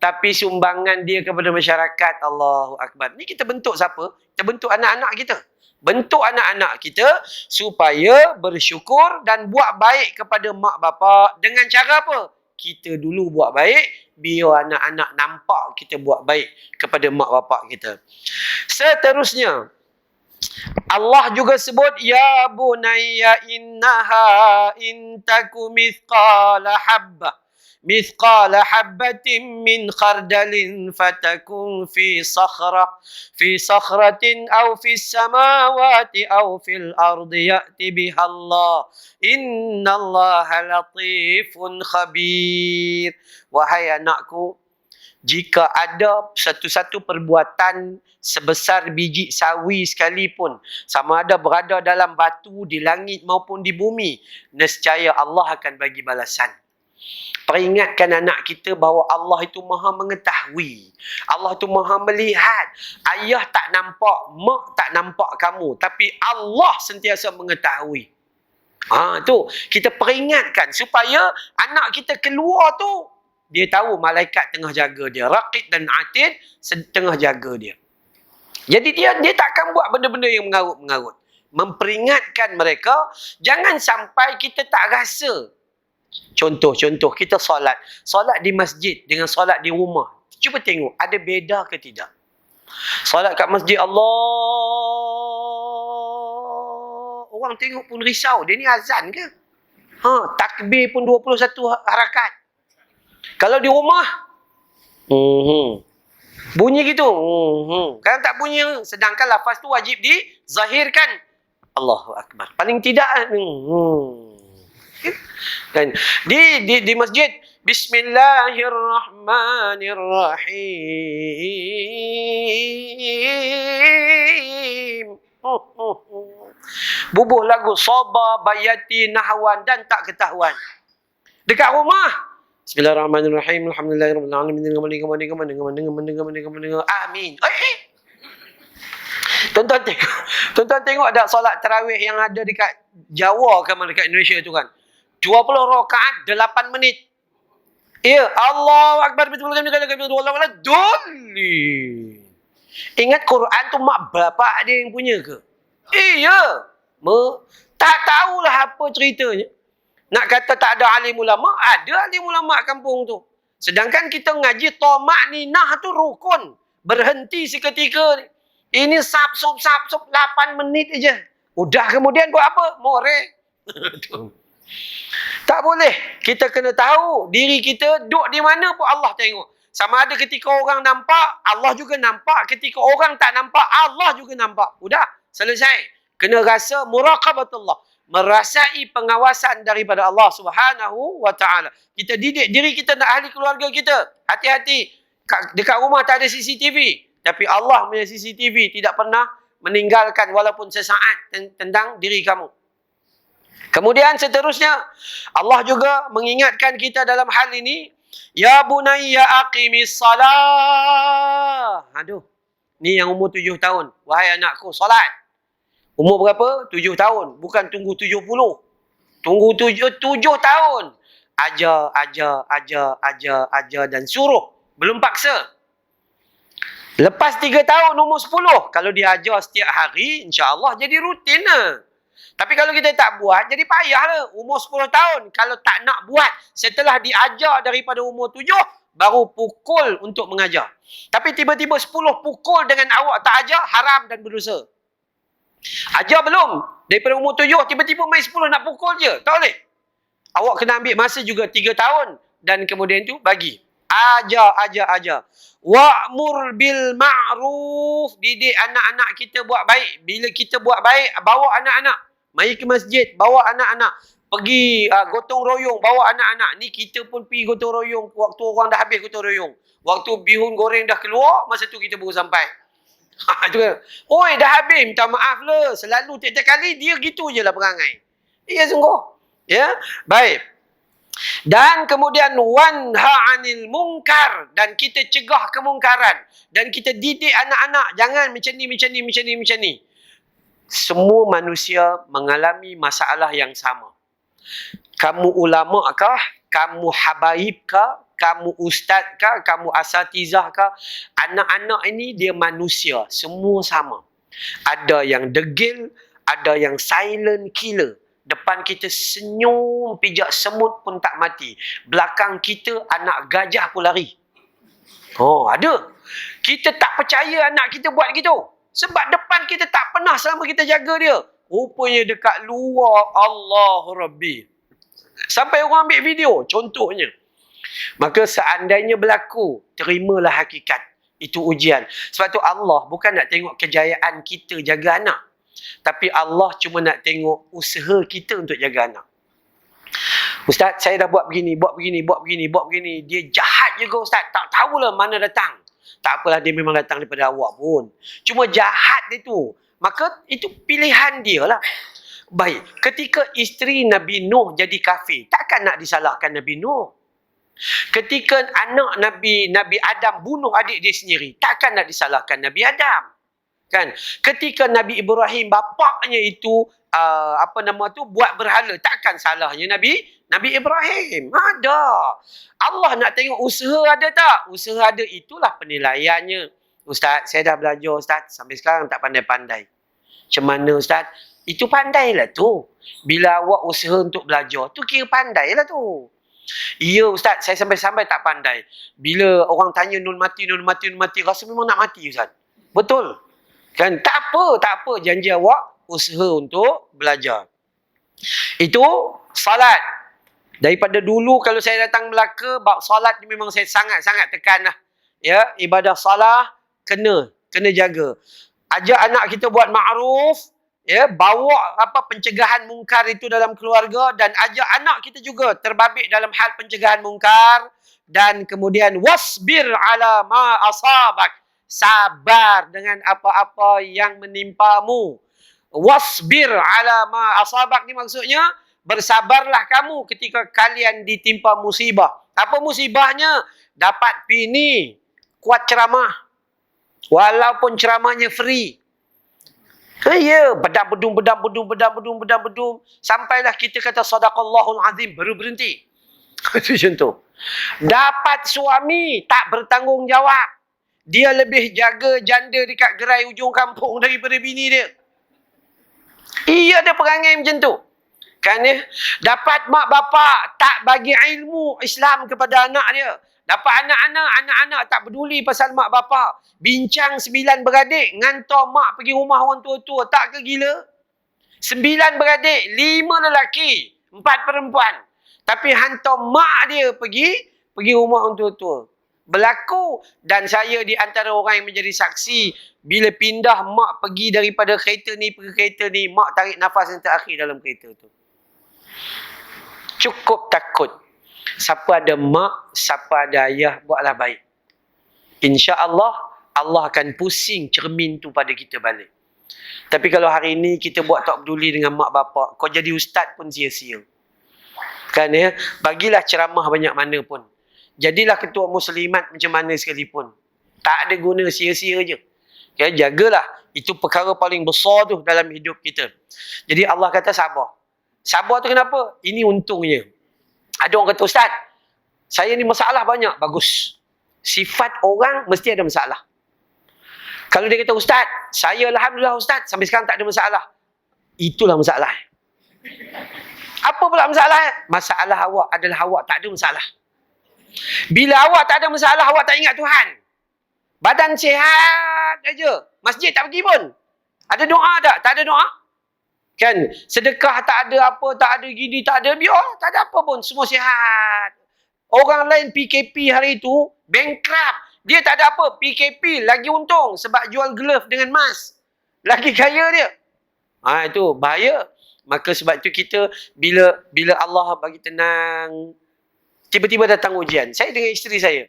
Tapi sumbangan dia kepada masyarakat, Allahu Akbar. Ni kita bentuk siapa? Kita bentuk anak-anak kita. Bentuk anak-anak kita supaya bersyukur dan buat baik kepada mak bapak. Dengan cara apa? Kita dulu buat baik, biar anak-anak nampak kita buat baik kepada mak bapak kita. Seterusnya, Allah juga sebut, ya bunayya innaha intaku mithqala habbatin min khardalin fatakun fi sakhratin aw fi samawati aw fil ardi ya'ti biha Allah innallaha latifun khabir. Wahai anakku, jika ada satu-satu perbuatan sebesar biji sawi sekalipun, sama ada berada dalam batu, di langit maupun di bumi, nescaya Allah akan bagi balasan. Peringatkan anak kita bahawa Allah itu maha mengetahui. Allah itu maha melihat. Ayah tak nampak, mak tak nampak kamu, tapi Allah sentiasa mengetahui. Tu kita peringatkan supaya anak kita keluar tu, dia tahu malaikat tengah jaga dia. Raqib dan Atid tengah jaga dia. Jadi dia tak akan buat benda-benda yang mengarut-mengarut. Memperingatkan mereka, jangan sampai kita tak rasa. Contoh, kita solat. Solat di masjid dengan solat di rumah. Cuba tengok, ada beza ke tidak? Solat kat masjid, Allah. Orang tengok pun risau. Dia ni azan ke? Takbir pun 21 harakat. Kalau di rumah, bunyi gitu. Kalau tak bunyi, sedangkan lafaz tu wajib dizahirkan. Allahu Akbar. Paling tidak, dan di masjid, Bismillahirrahmanirrahim. Bubuh lagu Sabah, Bayati, Nahwan dan tak ketahuan. Dekat rumah, Bismillahirrahmanirrahim. Alhamdulillahirabbil alamin. Amin. Tuan-tuan tengok ada solat tarawih yang ada dekat Jawa kan, dekat Indonesia tu kan. 20 rakaat 8 minit. Ya, Allahu Akbar, dolli. Ingat Quran tu mak bapak dia yang punya ke? Iya. Tak tahulah apa ceritanya. Nak kata tak ada alim ulama, ada alim ulama kampung tu. Sedangkan kita ngaji tomak ninah tu rukun. Berhenti seketika. Ini sap-sup 8 menit aja. Udah kemudian buat apa? Moreh. Tak boleh. Kita kena tahu diri kita duduk di mana pun Allah tengok. Sama ada ketika orang nampak, Allah juga nampak. Ketika orang tak nampak, Allah juga nampak. Udah, selesai. Kena rasa muraqabatullah. Merasai pengawasan daripada Allah Subhanahu wa ta'ala. Kita didik diri kita nak ahli keluarga kita. Hati-hati. Dekat rumah tak ada CCTV. Tapi Allah punya CCTV tidak pernah meninggalkan walaupun sesaat tentang diri kamu. Kemudian seterusnya, Allah juga mengingatkan kita dalam hal ini, ya bunayya aqimis salah. Aduh, ni yang umur 7 tahun. Wahai anakku, solat. Umur berapa? 7 tahun. Bukan tunggu 70. Tunggu 7 tahun. Ajar dan suruh. Belum paksa. Lepas 3 tahun, umur 10. Kalau dia ajar setiap hari, insya-Allah jadi rutin lah. Tapi kalau kita tak buat, jadi payahlah. Umur 10 tahun, kalau tak nak buat, setelah diajar daripada umur 7, baru pukul untuk mengajar. Tapi tiba-tiba 10 pukul dengan awak tak ajar, haram dan berdosa. Ajar belum? Daripada umur 7, tiba-tiba main 10 nak pukul je. Tak boleh. Awak kena ambil masa juga 3 tahun. Dan kemudian tu bagi. Ajar. Wa'mur bil ma'ruf. Didik anak-anak kita buat baik. Bila kita buat baik, bawa anak-anak. Mari ke masjid, bawa anak-anak. Pergi gotong royong, bawa anak-anak. Ni kita pun pergi gotong royong. Waktu orang dah habis gotong royong. Waktu bihun goreng dah keluar, masa tu kita baru sampai. Oi, dah habis, minta maaf lah. Selalu tiap-tiap kali, dia gitu je lah perangai. Ya, sungguh. Ya, baik. Dan kemudian wanha anil mungkar, dan kita cegah kemungkaran, dan kita didik anak-anak jangan macam ni. Semua manusia mengalami masalah yang sama. Kamu ulama kah? Kamu habaib kah? Kamu ustaz kah? Kamu asatizah kah? Anak-anak ini dia manusia, semua sama. Ada yang degil, ada yang silent killer. Depan kita senyum, pijak semut pun tak mati. Belakang kita anak gajah pun lari. Oh, ada. Kita tak percaya anak kita buat gitu. Sebab depan kita tak pernah selama kita jaga dia. Rupanya dekat luar, Allahu Rabbi. Sampai orang ambil video, contohnya. Maka seandainya berlaku, terimalah hakikat. Itu ujian. Sebab tu Allah bukan nak tengok kejayaan kita jaga anak. Tapi Allah cuma nak tengok usaha kita untuk jaga anak. Ustaz, saya dah buat begini. Dia jahat juga Ustaz. Tak tahulah mana datang. Tak apalah, dia memang datang daripada awak pun. Cuma jahat dia tu. Maka itu pilihan dia lah. Baik, ketika isteri Nabi Nuh jadi kafir, takkan nak disalahkan Nabi Nuh. Ketika anak Nabi Adam bunuh adik dia sendiri, takkan nak disalahkan Nabi Adam. Kan? Ketika Nabi Ibrahim bapaknya itu buat berhala, takkan salahnya Nabi Ibrahim. Ada. Allah nak tengok usaha ada tak? Usaha ada, itulah penilaiannya. Ustaz, saya dah belajar Ustaz, sampai sekarang tak pandai-pandai. Macam mana Ustaz? Itu pandailah tu. Bila awak usaha untuk belajar, tu kira pandailah tu. Ya Ustaz, saya sampai-sampai tak pandai. Bila orang tanya nun mati, rasa memang nak mati Ustaz. Betul. Kan? Tak apa. Janji awak usaha untuk belajar. Itu salat. Daripada dulu kalau saya datang Melaka, bab salat ni memang saya sangat-sangat tekan lah. Ya, ibadah salah kena jaga. Ajak anak kita buat ma'ruf, ya, bawa pencegahan mungkar itu dalam keluarga, dan ajak anak kita juga terbabit dalam hal pencegahan mungkar, dan kemudian wasbir ala ma asabak. Sabar dengan apa-apa yang menimpamu. Wasbir ala ma asabak ni maksudnya bersabarlah kamu ketika kalian ditimpa musibah. Apa musibahnya? Dapat bini kuat ceramah. Walaupun ceramahnya free. Ya, bedam-bedum. Sampailah kita kata sadaqallahul azim, baru berhenti. Itu contoh. Dapat suami tak bertanggungjawab. Dia lebih jaga janda dekat gerai ujung kampung daripada bini dia. Ia ada perangai macam tu. Kan ya? Dapat mak bapak tak bagi ilmu Islam kepada anak dia. Dapat anak-anak tak peduli pasal mak bapak. Bincang 9 beradik, ngantar mak pergi rumah orang tua-tua. Tak ke gila? 9 beradik, 5 lelaki. 4 perempuan. Tapi hantar mak dia pergi rumah orang tua-tua. Berlaku, dan saya di antara orang yang menjadi saksi, bila pindah mak pergi daripada kereta ni pergi kereta ni, mak tarik nafas yang terakhir dalam kereta tu. Cukup takut. Siapa ada mak, siapa ada ayah, buatlah baik. InsyaAllah, Allah akan pusing cermin tu pada kita balik. Tapi kalau hari ini kita buat tak peduli dengan mak bapak, kau jadi ustaz pun sia-sia. Kan ya? Bagilah ceramah banyak mana pun. Jadilah ketua muslimat macam mana sekalipun. Tak ada guna, sia-sia je. Ya, jagalah. Itu perkara paling besar tu dalam hidup kita. Jadi Allah kata sabar. Sabar tu kenapa? Ini untungnya. Ada orang kata, Ustaz, saya ni masalah banyak. Bagus. Sifat orang mesti ada masalah. Kalau dia kata, Ustaz, saya alhamdulillah Ustaz, sampai sekarang tak ada masalah. Itulah masalah. Apa pula masalah? Masalah awak adalah awak tak ada masalah. Bila awak tak ada masalah, awak tak ingat Tuhan. Badan sihat aja. Masjid tak pergi pun. Ada doa tak? Tak ada doa. Kan? Sedekah tak ada apa, tak ada gini, tak ada biar. Tak ada apa pun. Semua sihat. Orang lain PKP hari itu, bankrupt. Dia tak ada apa. PKP lagi untung. Sebab jual glove dengan emas. Lagi kaya dia. Itu bahaya. Maka sebab itu kita, bila Allah bagi tenang, tiba-tiba datang ujian. Saya dengan isteri saya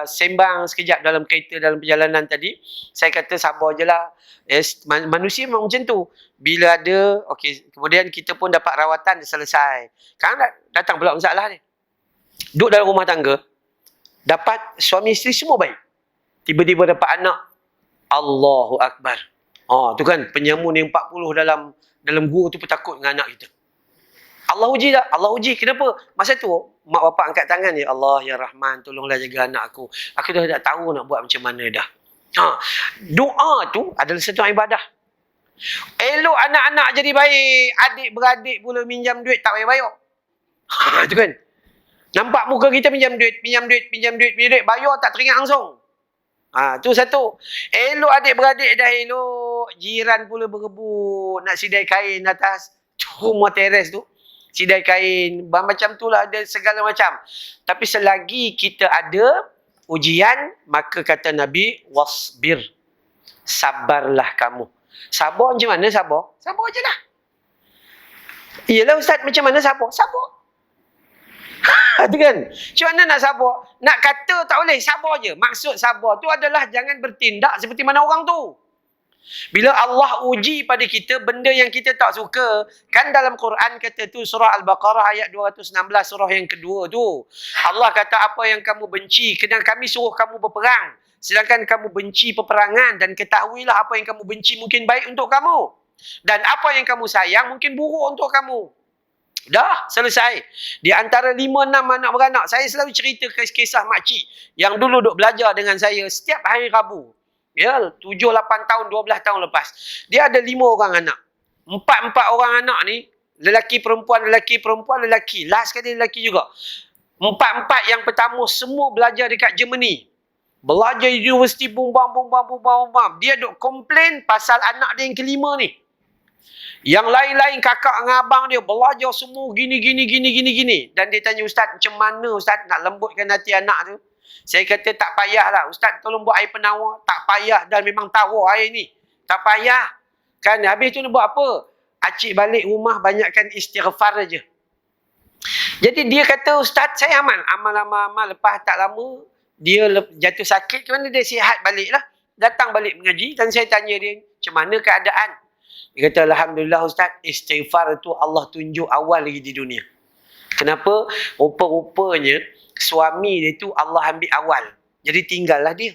sembang sekejap dalam kereta, dalam perjalanan tadi. Saya kata sabar je lah. Manusia memang macam tu. Bila ada, okey, kemudian kita pun dapat rawatan, dia selesai. Sekarang datang pula masalah ni. Duduk dalam rumah tangga, dapat suami isteri semua baik. Tiba-tiba dapat anak. Allahu Akbar. Tu kan, penyamun yang 40 dalam gua tu pun takut dengan anak kita. Allah uji tak? Allah uji. Kenapa? Masa tu, mak bapak angkat tangan, Ya Allah, Ya Rahman, tolonglah jaga anak aku. Aku dah tak tahu nak buat macam mana dah. Doa tu adalah satu ibadah. Elok anak-anak jadi baik, adik-beradik pula minjam duit tak bayar-bayar. Tu kan. Nampak muka kita pinjam duit, bayar tak teringat langsung. Tu satu. Elok adik-beradik dah elok, jiran pula berebut nak sidai kain atas rumah teres tu. Sidai kain, macam tu lah, ada segala macam. Tapi selagi kita ada ujian, maka kata Nabi, wasbir. Sabarlah kamu. Sabar macam mana sabar? Sabar je lah. Iyalah Ustaz, macam mana sabar? Sabar. Tu kan? Macam mana nak sabar? Nak kata tak boleh, sabar je. Maksud sabar tu adalah jangan bertindak seperti mana orang tu. Bila Allah uji pada kita benda yang kita tak suka, kan dalam Quran kata tu surah Al-Baqarah ayat 216, surah yang kedua tu. Allah kata apa yang kamu benci, kena kami suruh kamu berperang. Sedangkan kamu benci peperangan, dan ketahuilah apa yang kamu benci mungkin baik untuk kamu. Dan apa yang kamu sayang mungkin buruk untuk kamu. Dah, selesai. Di antara 5-6 anak beranak, saya selalu cerita kisah makcik yang dulu duk belajar dengan saya setiap hari Rabu. Ya, 7, 8 tahun, 12 tahun lepas. Dia ada 5 orang anak. 4 orang anak ni, lelaki, perempuan. Last sekali lelaki juga. 4 yang pertama semua belajar dekat Germany. Belajar di universiti, bumbang. Dia duk komplain pasal anak dia yang kelima ni. Yang lain-lain kakak dengan abang dia belajar semua gini. Dan dia tanya, Ustaz, macam mana Ustaz nak lembutkan hati anak tu? Saya kata tak payahlah. Ustaz tolong buat air penawar. Tak payah, dan memang tawar air ni. Tak payah. Kan habis tu nak buat apa? Acik balik rumah banyakkan istighfar aja. Jadi dia kata, Ustaz saya amal. Lepas tak lama dia jatuh sakit. Ke mana dia sihat balik lah. Datang balik mengaji dan saya tanya dia, macam mana keadaan? Dia kata, Alhamdulillah Ustaz, istighfar tu Allah tunjuk awal lagi di dunia. Kenapa? Rupa-rupanya suami dia tu Allah ambil awal. Jadi tinggallah dia.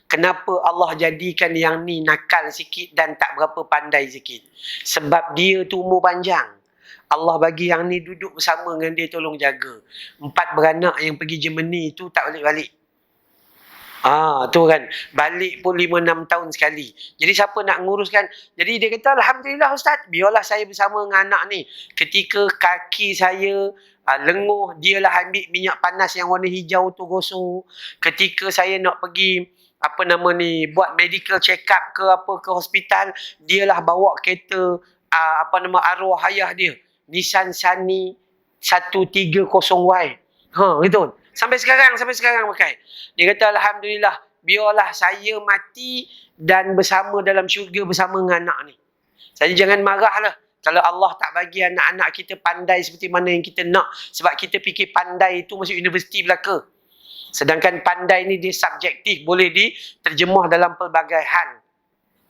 Kenapa Allah jadikan yang ni nakal sikit dan tak berapa pandai sikit? Sebab dia tu umur panjang. Allah bagi yang ni duduk bersama dengan dia, tolong jaga. 4 beranak yang pergi Germany tu tak balik-balik. Tu kan. Balik pun 5-6 tahun sekali. Jadi siapa nak nguruskan? Jadi dia kata, Alhamdulillah Ustaz, biarlah saya bersama dengan anak ni. Ketika kaki saya lenguh, dialah ambil minyak panas yang warna hijau tu gosok. Ketika saya nak pergi buat medical check up ke hospital, dialah bawa kereta arwah ayah dia. Nissan Sunny 130Y. Gitu. Sampai sekarang pakai. Dia kata alhamdulillah, biarlah saya mati dan bersama dalam syurga bersama dengan anak ni. Jadi jangan marahlah kalau Allah tak bagi anak-anak kita pandai seperti mana yang kita nak, sebab kita fikir pandai itu masuk universiti belaka. Sedangkan pandai ni dia subjektif, boleh diterjemah dalam pelbagai hal.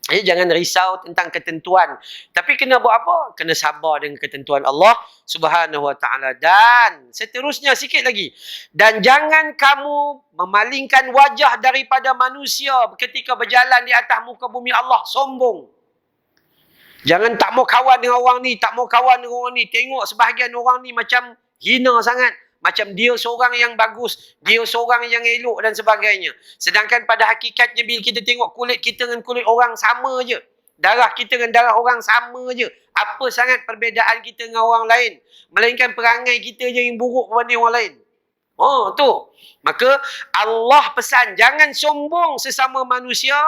Jangan risau tentang ketentuan. Tapi kena buat apa? Kena sabar dengan ketentuan Allah Subhanahu Wa Taala. Dan seterusnya sikit lagi. Dan jangan kamu memalingkan wajah daripada manusia ketika berjalan di atas muka bumi Allah. Sombong. Jangan tak mau kawan dengan orang ni, tak mau kawan dengan orang ni. Tengok sebahagian orang ni macam hina sangat. Macam dia seorang yang bagus, dia seorang yang elok dan sebagainya. Sedangkan pada hakikatnya bila kita tengok kulit kita dengan kulit orang sama je. Darah kita dengan darah orang sama je. Apa sangat perbezaan kita dengan orang lain. Melainkan perangai kita je yang buruk berbanding orang lain. Tu. Maka Allah pesan, jangan sombong sesama manusia.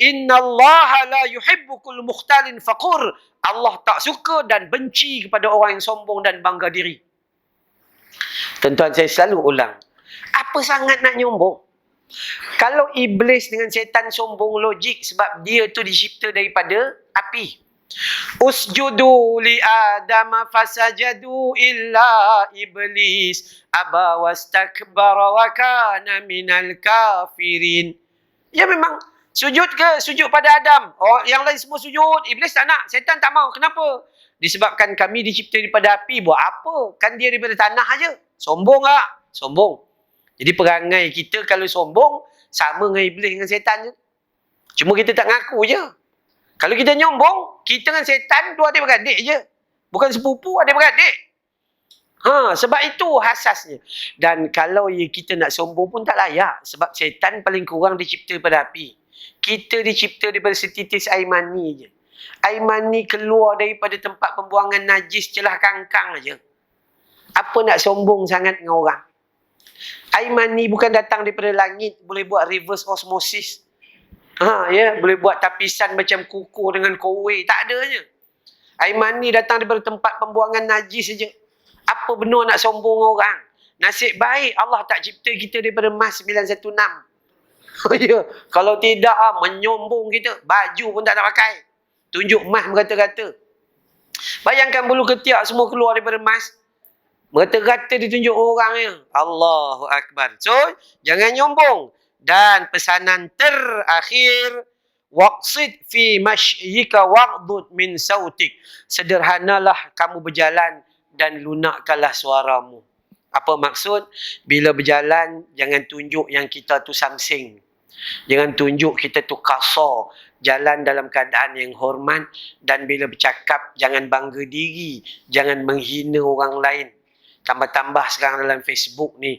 Innallaha la yuhibbu kull mukhtalin faqur. Allah tak suka dan benci kepada orang yang sombong dan bangga diri. Tuan-tuan, saya selalu ulang. Apa sangat nak nyombong? Kalau iblis dengan setan sombong logik sebab dia tu dicipta daripada api. Usjudu li Adam fasajadu illa iblis aba wastakbara wa kana minal kafirin. Ya memang sujud ke? Sujud pada Adam. Yang lain semua sujud. Iblis tak nak. Setan tak mau. Kenapa? Disebabkan kami dicipta daripada api. Buat apa? Kan dia daripada tanah aja. Sombong tak? Sombong. Jadi perangai kita kalau sombong, sama dengan iblis dengan setan je. Cuma kita tak ngaku je. Kalau kita nyombong, kita dengan setan dua adik-beradik je. Bukan sepupu, adik-beradik. Sebab itu asasnya. Dan kalau kita nak sombong pun tak layak. Sebab setan paling kurang dicipta daripada api. Kita dicipta daripada setitis air mani je. Air mani keluar daripada tempat pembuangan najis celah kangkang je. Apa nak sombong sangat dengan orang? Air mani bukan datang daripada langit, boleh buat reverse osmosis. Boleh buat tapisan macam kuku dengan kowe, tak adanya. Air mani datang daripada tempat pembuangan najis saja. Apa benar nak sombong orang? Nasib baik Allah tak cipta kita daripada emas 916. Kalau tidak, menyombong kita. Baju pun tak nak pakai. Tunjuk emas merata-rata. Bayangkan bulu ketiak semua keluar daripada emas. Merata-rata ditunjuk orangnya. Allahu Akbar. So, jangan nyombong. Dan pesanan terakhir, waqsid fi mashyika waqdud min sautik. Sederhanalah kamu berjalan dan lunakkanlah suaramu. Apa maksud? Bila berjalan, jangan tunjuk yang kita tu samsing. Jangan tunjuk kita tu kasar. Jalan dalam keadaan yang hormat. Dan bila bercakap, jangan bangga diri. Jangan menghina orang lain. Tambah-tambah sekarang dalam Facebook ni,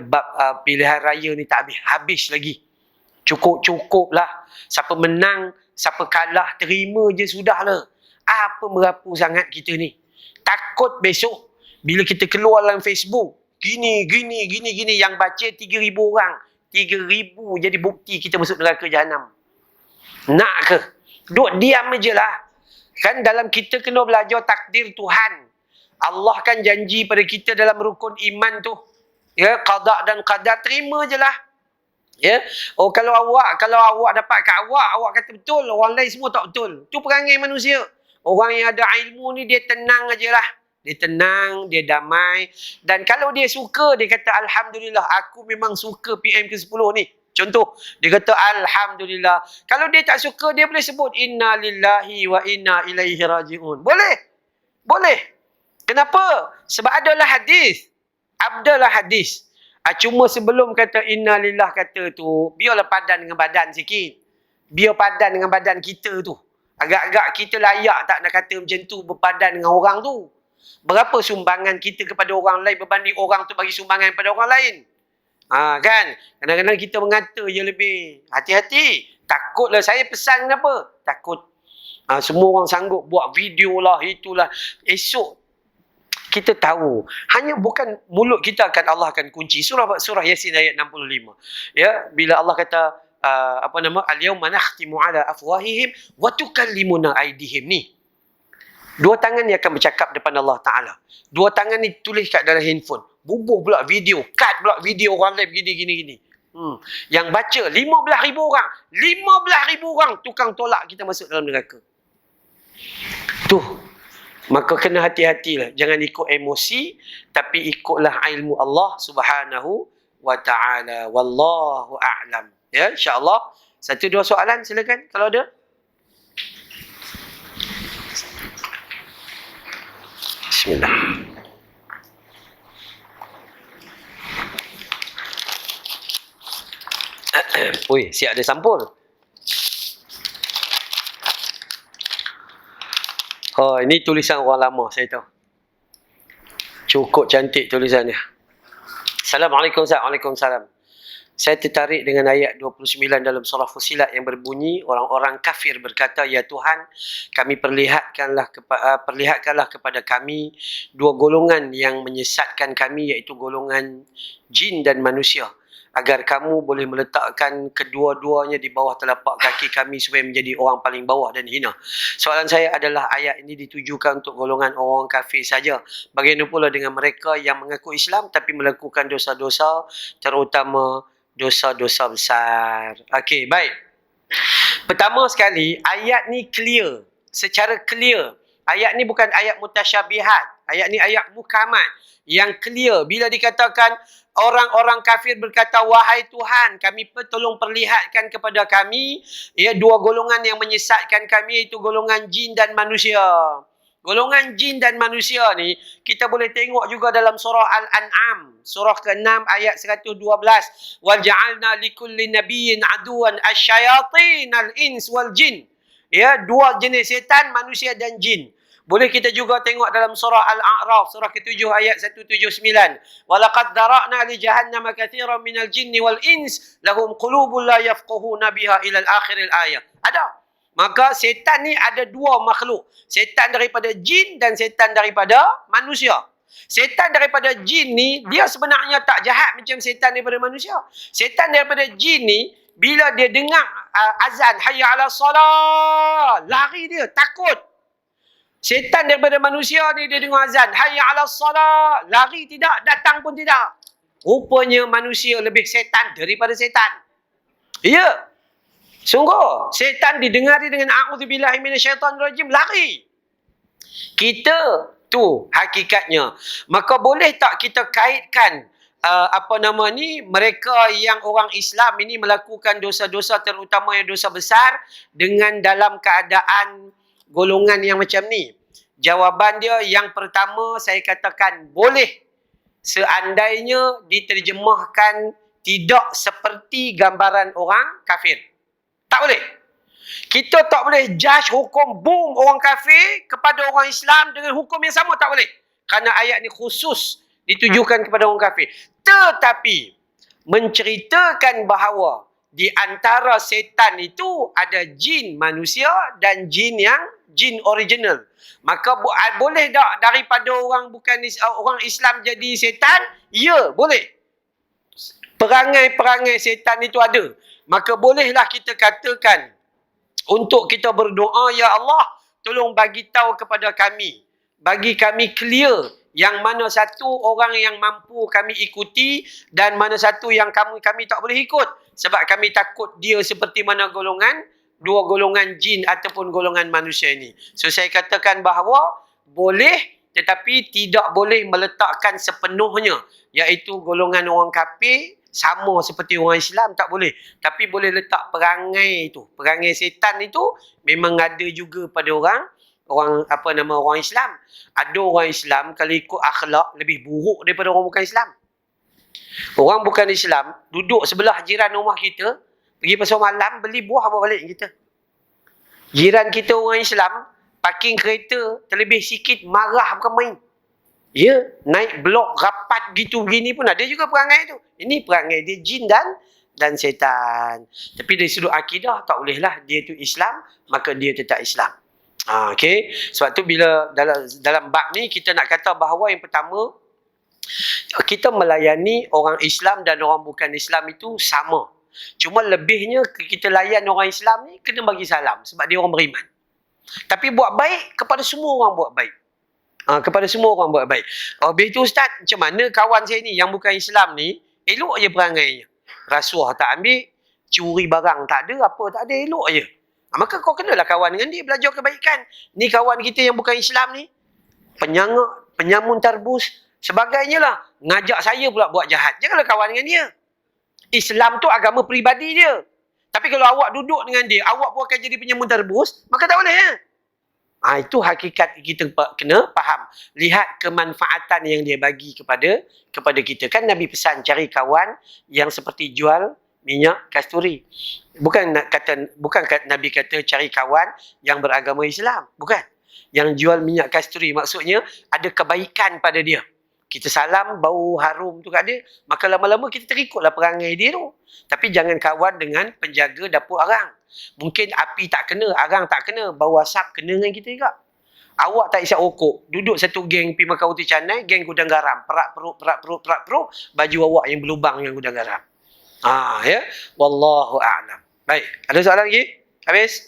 bab pilihan raya ni tak habis lagi. Cukup lah. Siapa menang, siapa kalah, terima je sudahlah. Apa merapu sangat kita ni? Takut besok bila kita keluar dalam Facebook, gini, yang baca 3,000 orang. 3,000 jadi bukti kita masuk neraka jahanam. Nak ke? Duk diam je lah. Kan dalam kita kena belajar takdir Tuhan. Allah kan janji pada kita dalam rukun iman tu. Qada dan qadar, terima je lah. Kalau awak dapat kat awak kata betul, orang lain semua tak betul. Tu perangai manusia. Orang yang ada ilmu ni dia tenang aje lah. Dia tenang, dia damai. Dan kalau dia suka, dia kata alhamdulillah, aku memang suka PM ke-10 ni. Contoh, dia kata alhamdulillah. Kalau dia tak suka, dia boleh sebut inna lillahi wa inna ilaihi raji'un. Boleh. Kenapa? Sebab adalah hadis. Cuma sebelum kata inna lillah kata tu, biarlah padan dengan badan sikit. Biar padan dengan badan kita tu. Agak-agak kita layak tak nak kata macam tu, berpadan dengan orang tu. Berapa sumbangan kita kepada orang lain berbanding orang tu bagi sumbangan kepada orang lain? Kan? Kadang-kadang kita mengata je lebih. Hati-hati. Takutlah. Saya pesan kenapa? Takut. Semua orang sanggup buat video lah, itulah. Esok kita tahu. Hanya bukan mulut kita Allah akan kunci. Surah Yasin ayat 65. Bila Allah kata, al-yawma nakhtimu ala afwahihim wa tukallimuna aydihim ni. Dua tangan ni akan bercakap depan Allah Ta'ala. Dua tangan ni tulis kat dalam handphone. Bubuh pula video. Cut pula video orang live gini. Yang baca 15,000 orang. 15,000 orang tukang tolak kita masuk dalam neraka. Tuh. Maka kena hati-hatilah. Jangan ikut emosi. Tapi ikutlah ilmu Allah Subhanahu wa Ta'ala. Wallahu a'lam. Ya, insyaAllah. Satu dua soalan silakan kalau ada. Bismillah. Ui, siap ada sampul. Oh, ini tulisan orang lama, saya tahu. Cukup cantik tulisannya. Assalamualaikum, Waalaikumsalam. Saya tertarik dengan ayat 29 dalam surah Fussilat yang berbunyi, orang-orang kafir berkata, ya Tuhan, kami perlihatkanlah kepada kami dua golongan yang menyesatkan kami, iaitu golongan jin dan manusia, agar kamu boleh meletakkan kedua-duanya di bawah telapak kaki kami supaya menjadi orang paling bawah dan hina. Soalan saya adalah, ayat ini ditujukan untuk golongan orang kafir saja. Bagaimana pula dengan mereka yang mengaku Islam tapi melakukan dosa-dosa, terutama dosa-dosa besar? Okey, baik. Pertama sekali, ayat ni clear. Secara clear. Ayat ni bukan ayat mutasyabihat. Ayat ni ayat muhkamat. Yang clear. Bila dikatakan orang-orang kafir berkata, wahai Tuhan, kami tolong perlihatkan kepada kami ya dua golongan yang menyesatkan kami, iaitu golongan jin dan manusia. Golongan jin dan manusia ni kita boleh tengok juga dalam surah Al-An'am, surah ke-6 ayat 112. Wa ja'alna likulli nabiyyin aduwan asyayatin al-ins wal jin. Ya, dua jenis setan, manusia dan jin. Boleh kita juga tengok dalam surah Al-A'raf, surah ke-7 ayat 179. Walaqad dara'na li jahannama katsiran minal jinni wal ins lahum qulubun la yafqahuna biha ila al-akhir al-ayah. Ada. Maka setan ni ada dua makhluk. Setan daripada jin dan setan daripada manusia. Setan daripada jin ni, dia sebenarnya tak jahat macam setan daripada manusia. Setan daripada jin ni, bila dia dengar azan, hayya ala salah, lari dia, takut. Setan daripada manusia ni, dia dengar azan, hayya ala salah, lari tidak, datang pun tidak. Rupanya manusia lebih setan daripada setan. Ya. Sungguh, setan didengari dengan a'udzubillahi minasyaitanirrajim, lari. Kita tu hakikatnya. Maka boleh tak kita kaitkan mereka yang orang Islam ini melakukan dosa-dosa, terutama yang dosa besar, dengan dalam keadaan golongan yang macam ni? Jawapan dia yang pertama, saya katakan boleh, seandainya diterjemahkan tidak seperti gambaran orang kafir. Tak boleh. Kita tak boleh judge hukum boom orang kafir kepada orang Islam dengan hukum yang sama, tak boleh. Kerana ayat ni khusus ditujukan kepada orang kafir. Tetapi menceritakan bahawa di antara setan itu ada jin manusia dan jin yang jin original. Maka boleh tak daripada orang orang Islam jadi setan? Ya, boleh. Perangai-perangai setan itu ada. Maka bolehlah kita katakan untuk kita berdoa, ya Allah, tolong bagi tahu kepada kami, bagi kami clear yang mana satu orang yang mampu kami ikuti dan mana satu yang kami tak boleh ikut, sebab kami takut dia seperti mana golongan, dua golongan jin ataupun golongan manusia ini. So saya katakan bahawa boleh, tetapi tidak boleh meletakkan sepenuhnya, iaitu golongan orang kafir sama seperti orang Islam, tak boleh. Tapi boleh letak perangai itu. Perangai setan itu memang ada juga pada orang Islam. Ada orang Islam kalau ikut akhlak lebih buruk daripada orang bukan Islam. Orang bukan Islam duduk sebelah jiran rumah kita, pergi pasar malam beli buah bawa balik kita. Jiran kita orang Islam parking kereta terlebih sikit, marah bukan main. Ya, naik blok rapat gitu begini pun ada juga perangai tu. Ini perangai dia jin dan setan. Tapi dari sudut akidah tak bolehlah dia tu Islam, maka dia tetap Islam. Okey. Sebab tu bila dalam bab ni kita nak kata bahawa yang pertama, kita melayani orang Islam dan orang bukan Islam itu sama. Cuma lebihnya kita layan orang Islam ni kena bagi salam sebab dia orang beriman. Tapi buat baik kepada semua orang buat baik. Kepada semua orang buat baik. Habis tu Ustaz, macam mana kawan saya ni yang bukan Islam ni, elok je perangainya. Rasuah tak ambil, curi barang tak ada, apa tak ada, elok je. Maka kau kenalah kawan dengan dia, belajar kebaikan. Ni kawan kita yang bukan Islam ni, penyangak, penyamun tarbus, sebagainya lah. Ngajak saya pula buat jahat. Janganlah kawan dengan dia. Islam tu agama peribadi dia. Tapi kalau awak duduk dengan dia, awak pun akan jadi penyamun tarbus, maka tak boleh ya. Itu hakikat kita kena faham. Lihat kemanfaatan yang dia bagi kepada kita. Kan Nabi pesan cari kawan yang seperti jual minyak kasturi. Bukan Nabi kata cari kawan yang beragama Islam. Bukan. Yang jual minyak kasturi maksudnya ada kebaikan pada dia. Kita salam, bau harum tu kat dia, maka lama-lama kita terikutlah perangai dia tu. Tapi jangan kawan dengan penjaga dapur arang. Mungkin api tak kena, arang tak kena, bau asap kena dengan kita juga. Awak tak isap rokok, duduk satu geng pergi makan roti canai, geng gudang garam, perak perut, baju awak yang berlubang dengan gudang garam. Ya, wallahu a'lam. Baik, ada soalan lagi? Habis.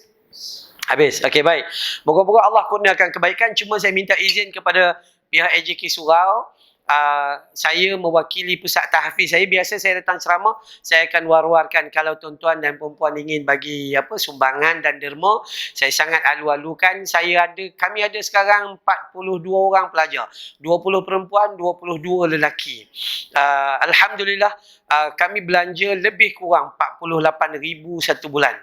Okey, baik. Moga-moga Allah kurniakan kebaikan. Cuma saya minta izin kepada pihak AJK Surau. Saya mewakili pusat tahfiz saya. Biasa saya datang ceramah, saya akan war-warkan kalau tuan-tuan dan perempuan ingin bagi sumbangan dan derma. Saya sangat alu-alukan. Kami ada sekarang 42 orang pelajar. 20 perempuan, 22 lelaki. Alhamdulillah, kami belanja lebih kurang 48,000 satu bulan.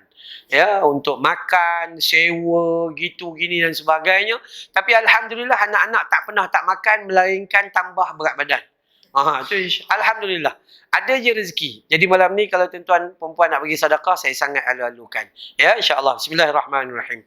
Ya, untuk makan, sewa, gitu, gini dan sebagainya. Tapi Alhamdulillah anak-anak tak pernah tak makan melainkan tambah berat badan. Alhamdulillah. Ada je rezeki. Jadi malam ni kalau tuan-tuan perempuan nak bagi sedekah, saya sangat alu-alukan. Ya, insya-Allah. Bismillahirrahmanirrahim.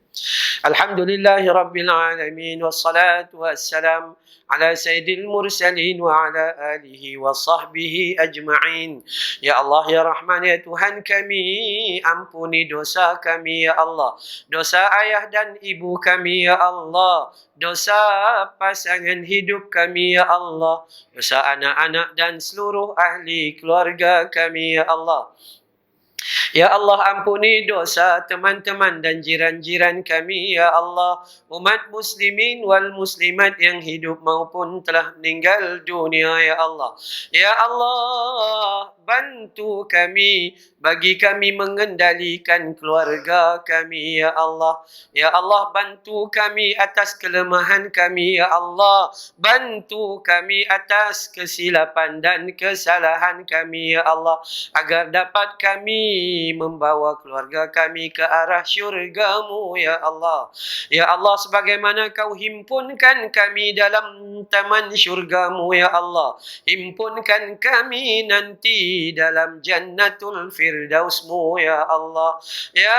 Alhamdulillahirabbil alamin wassalatu wassalam ala sayyidil mursalin wa ala alihi wa sahbihi ajma'in. Ya Allah, ya Rahman, ya Tuhan kami, ampuni dosa kami ya Allah. Dosa ayah dan ibu kami ya Allah. Dosa pasangan hidup kami ya Allah. Dosa anak-anak dan seluruh ahli keluarga kami ya Allah. Ya Allah, ampuni dosa teman-teman dan jiran-jiran kami ya Allah. Umat muslimin wal muslimat yang hidup maupun telah meninggal dunia ya Allah. Ya Allah, bantu kami, bagi kami mengendalikan keluarga kami ya Allah. Ya Allah, bantu kami atas kelemahan kami ya Allah. Bantu kami atas kesilapan dan kesalahan kami ya Allah, agar dapat kami membawa keluarga kami ke arah syurga-Mu ya Allah. Ya Allah, sebagaimana Kau himpunkan kami dalam taman syurga-Mu ya Allah, himpunkan kami nanti dalam jannatul firdaus-Mu ya Allah. Ya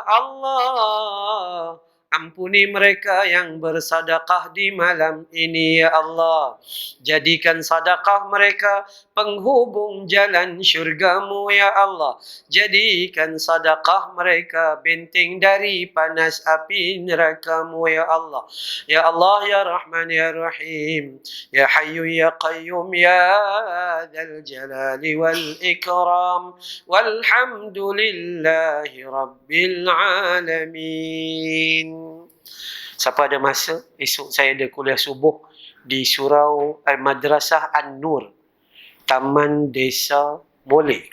Allah, ampuni mereka yang bersedekah di malam ini ya Allah. Jadikan sedekah mereka penghubung jalan syurga-Mu ya Allah. Jadikan sedekah mereka benteng dari panas api neraka-Mu ya Allah. Ya Allah, ya Rahman, ya Rahim, ya Hayyu, ya Qayyum, ya Dzal Jalali wal Ikram. Walhamdulillahi Rabbil Alamin. Siapa ada masa, esok saya ada kuliah subuh di Surau Madrasah An-Nur, Taman Desa Molek.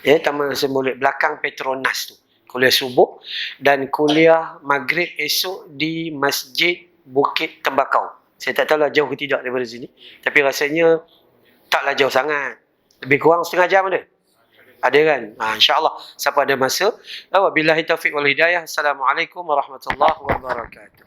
Taman Desa Molek belakang Petronas tu. Kuliah subuh dan kuliah maghrib esok di Masjid Bukit Tembakau. Saya tak tahu lah jauh ke tidak daripada sini, tapi rasanya taklah jauh sangat. Lebih kurang setengah jam ada. Ada kan? InsyaAllah. Siapa ada masa. Wabillahi taufiq wal hidayah. Assalamualaikum warahmatullahi wabarakatuh.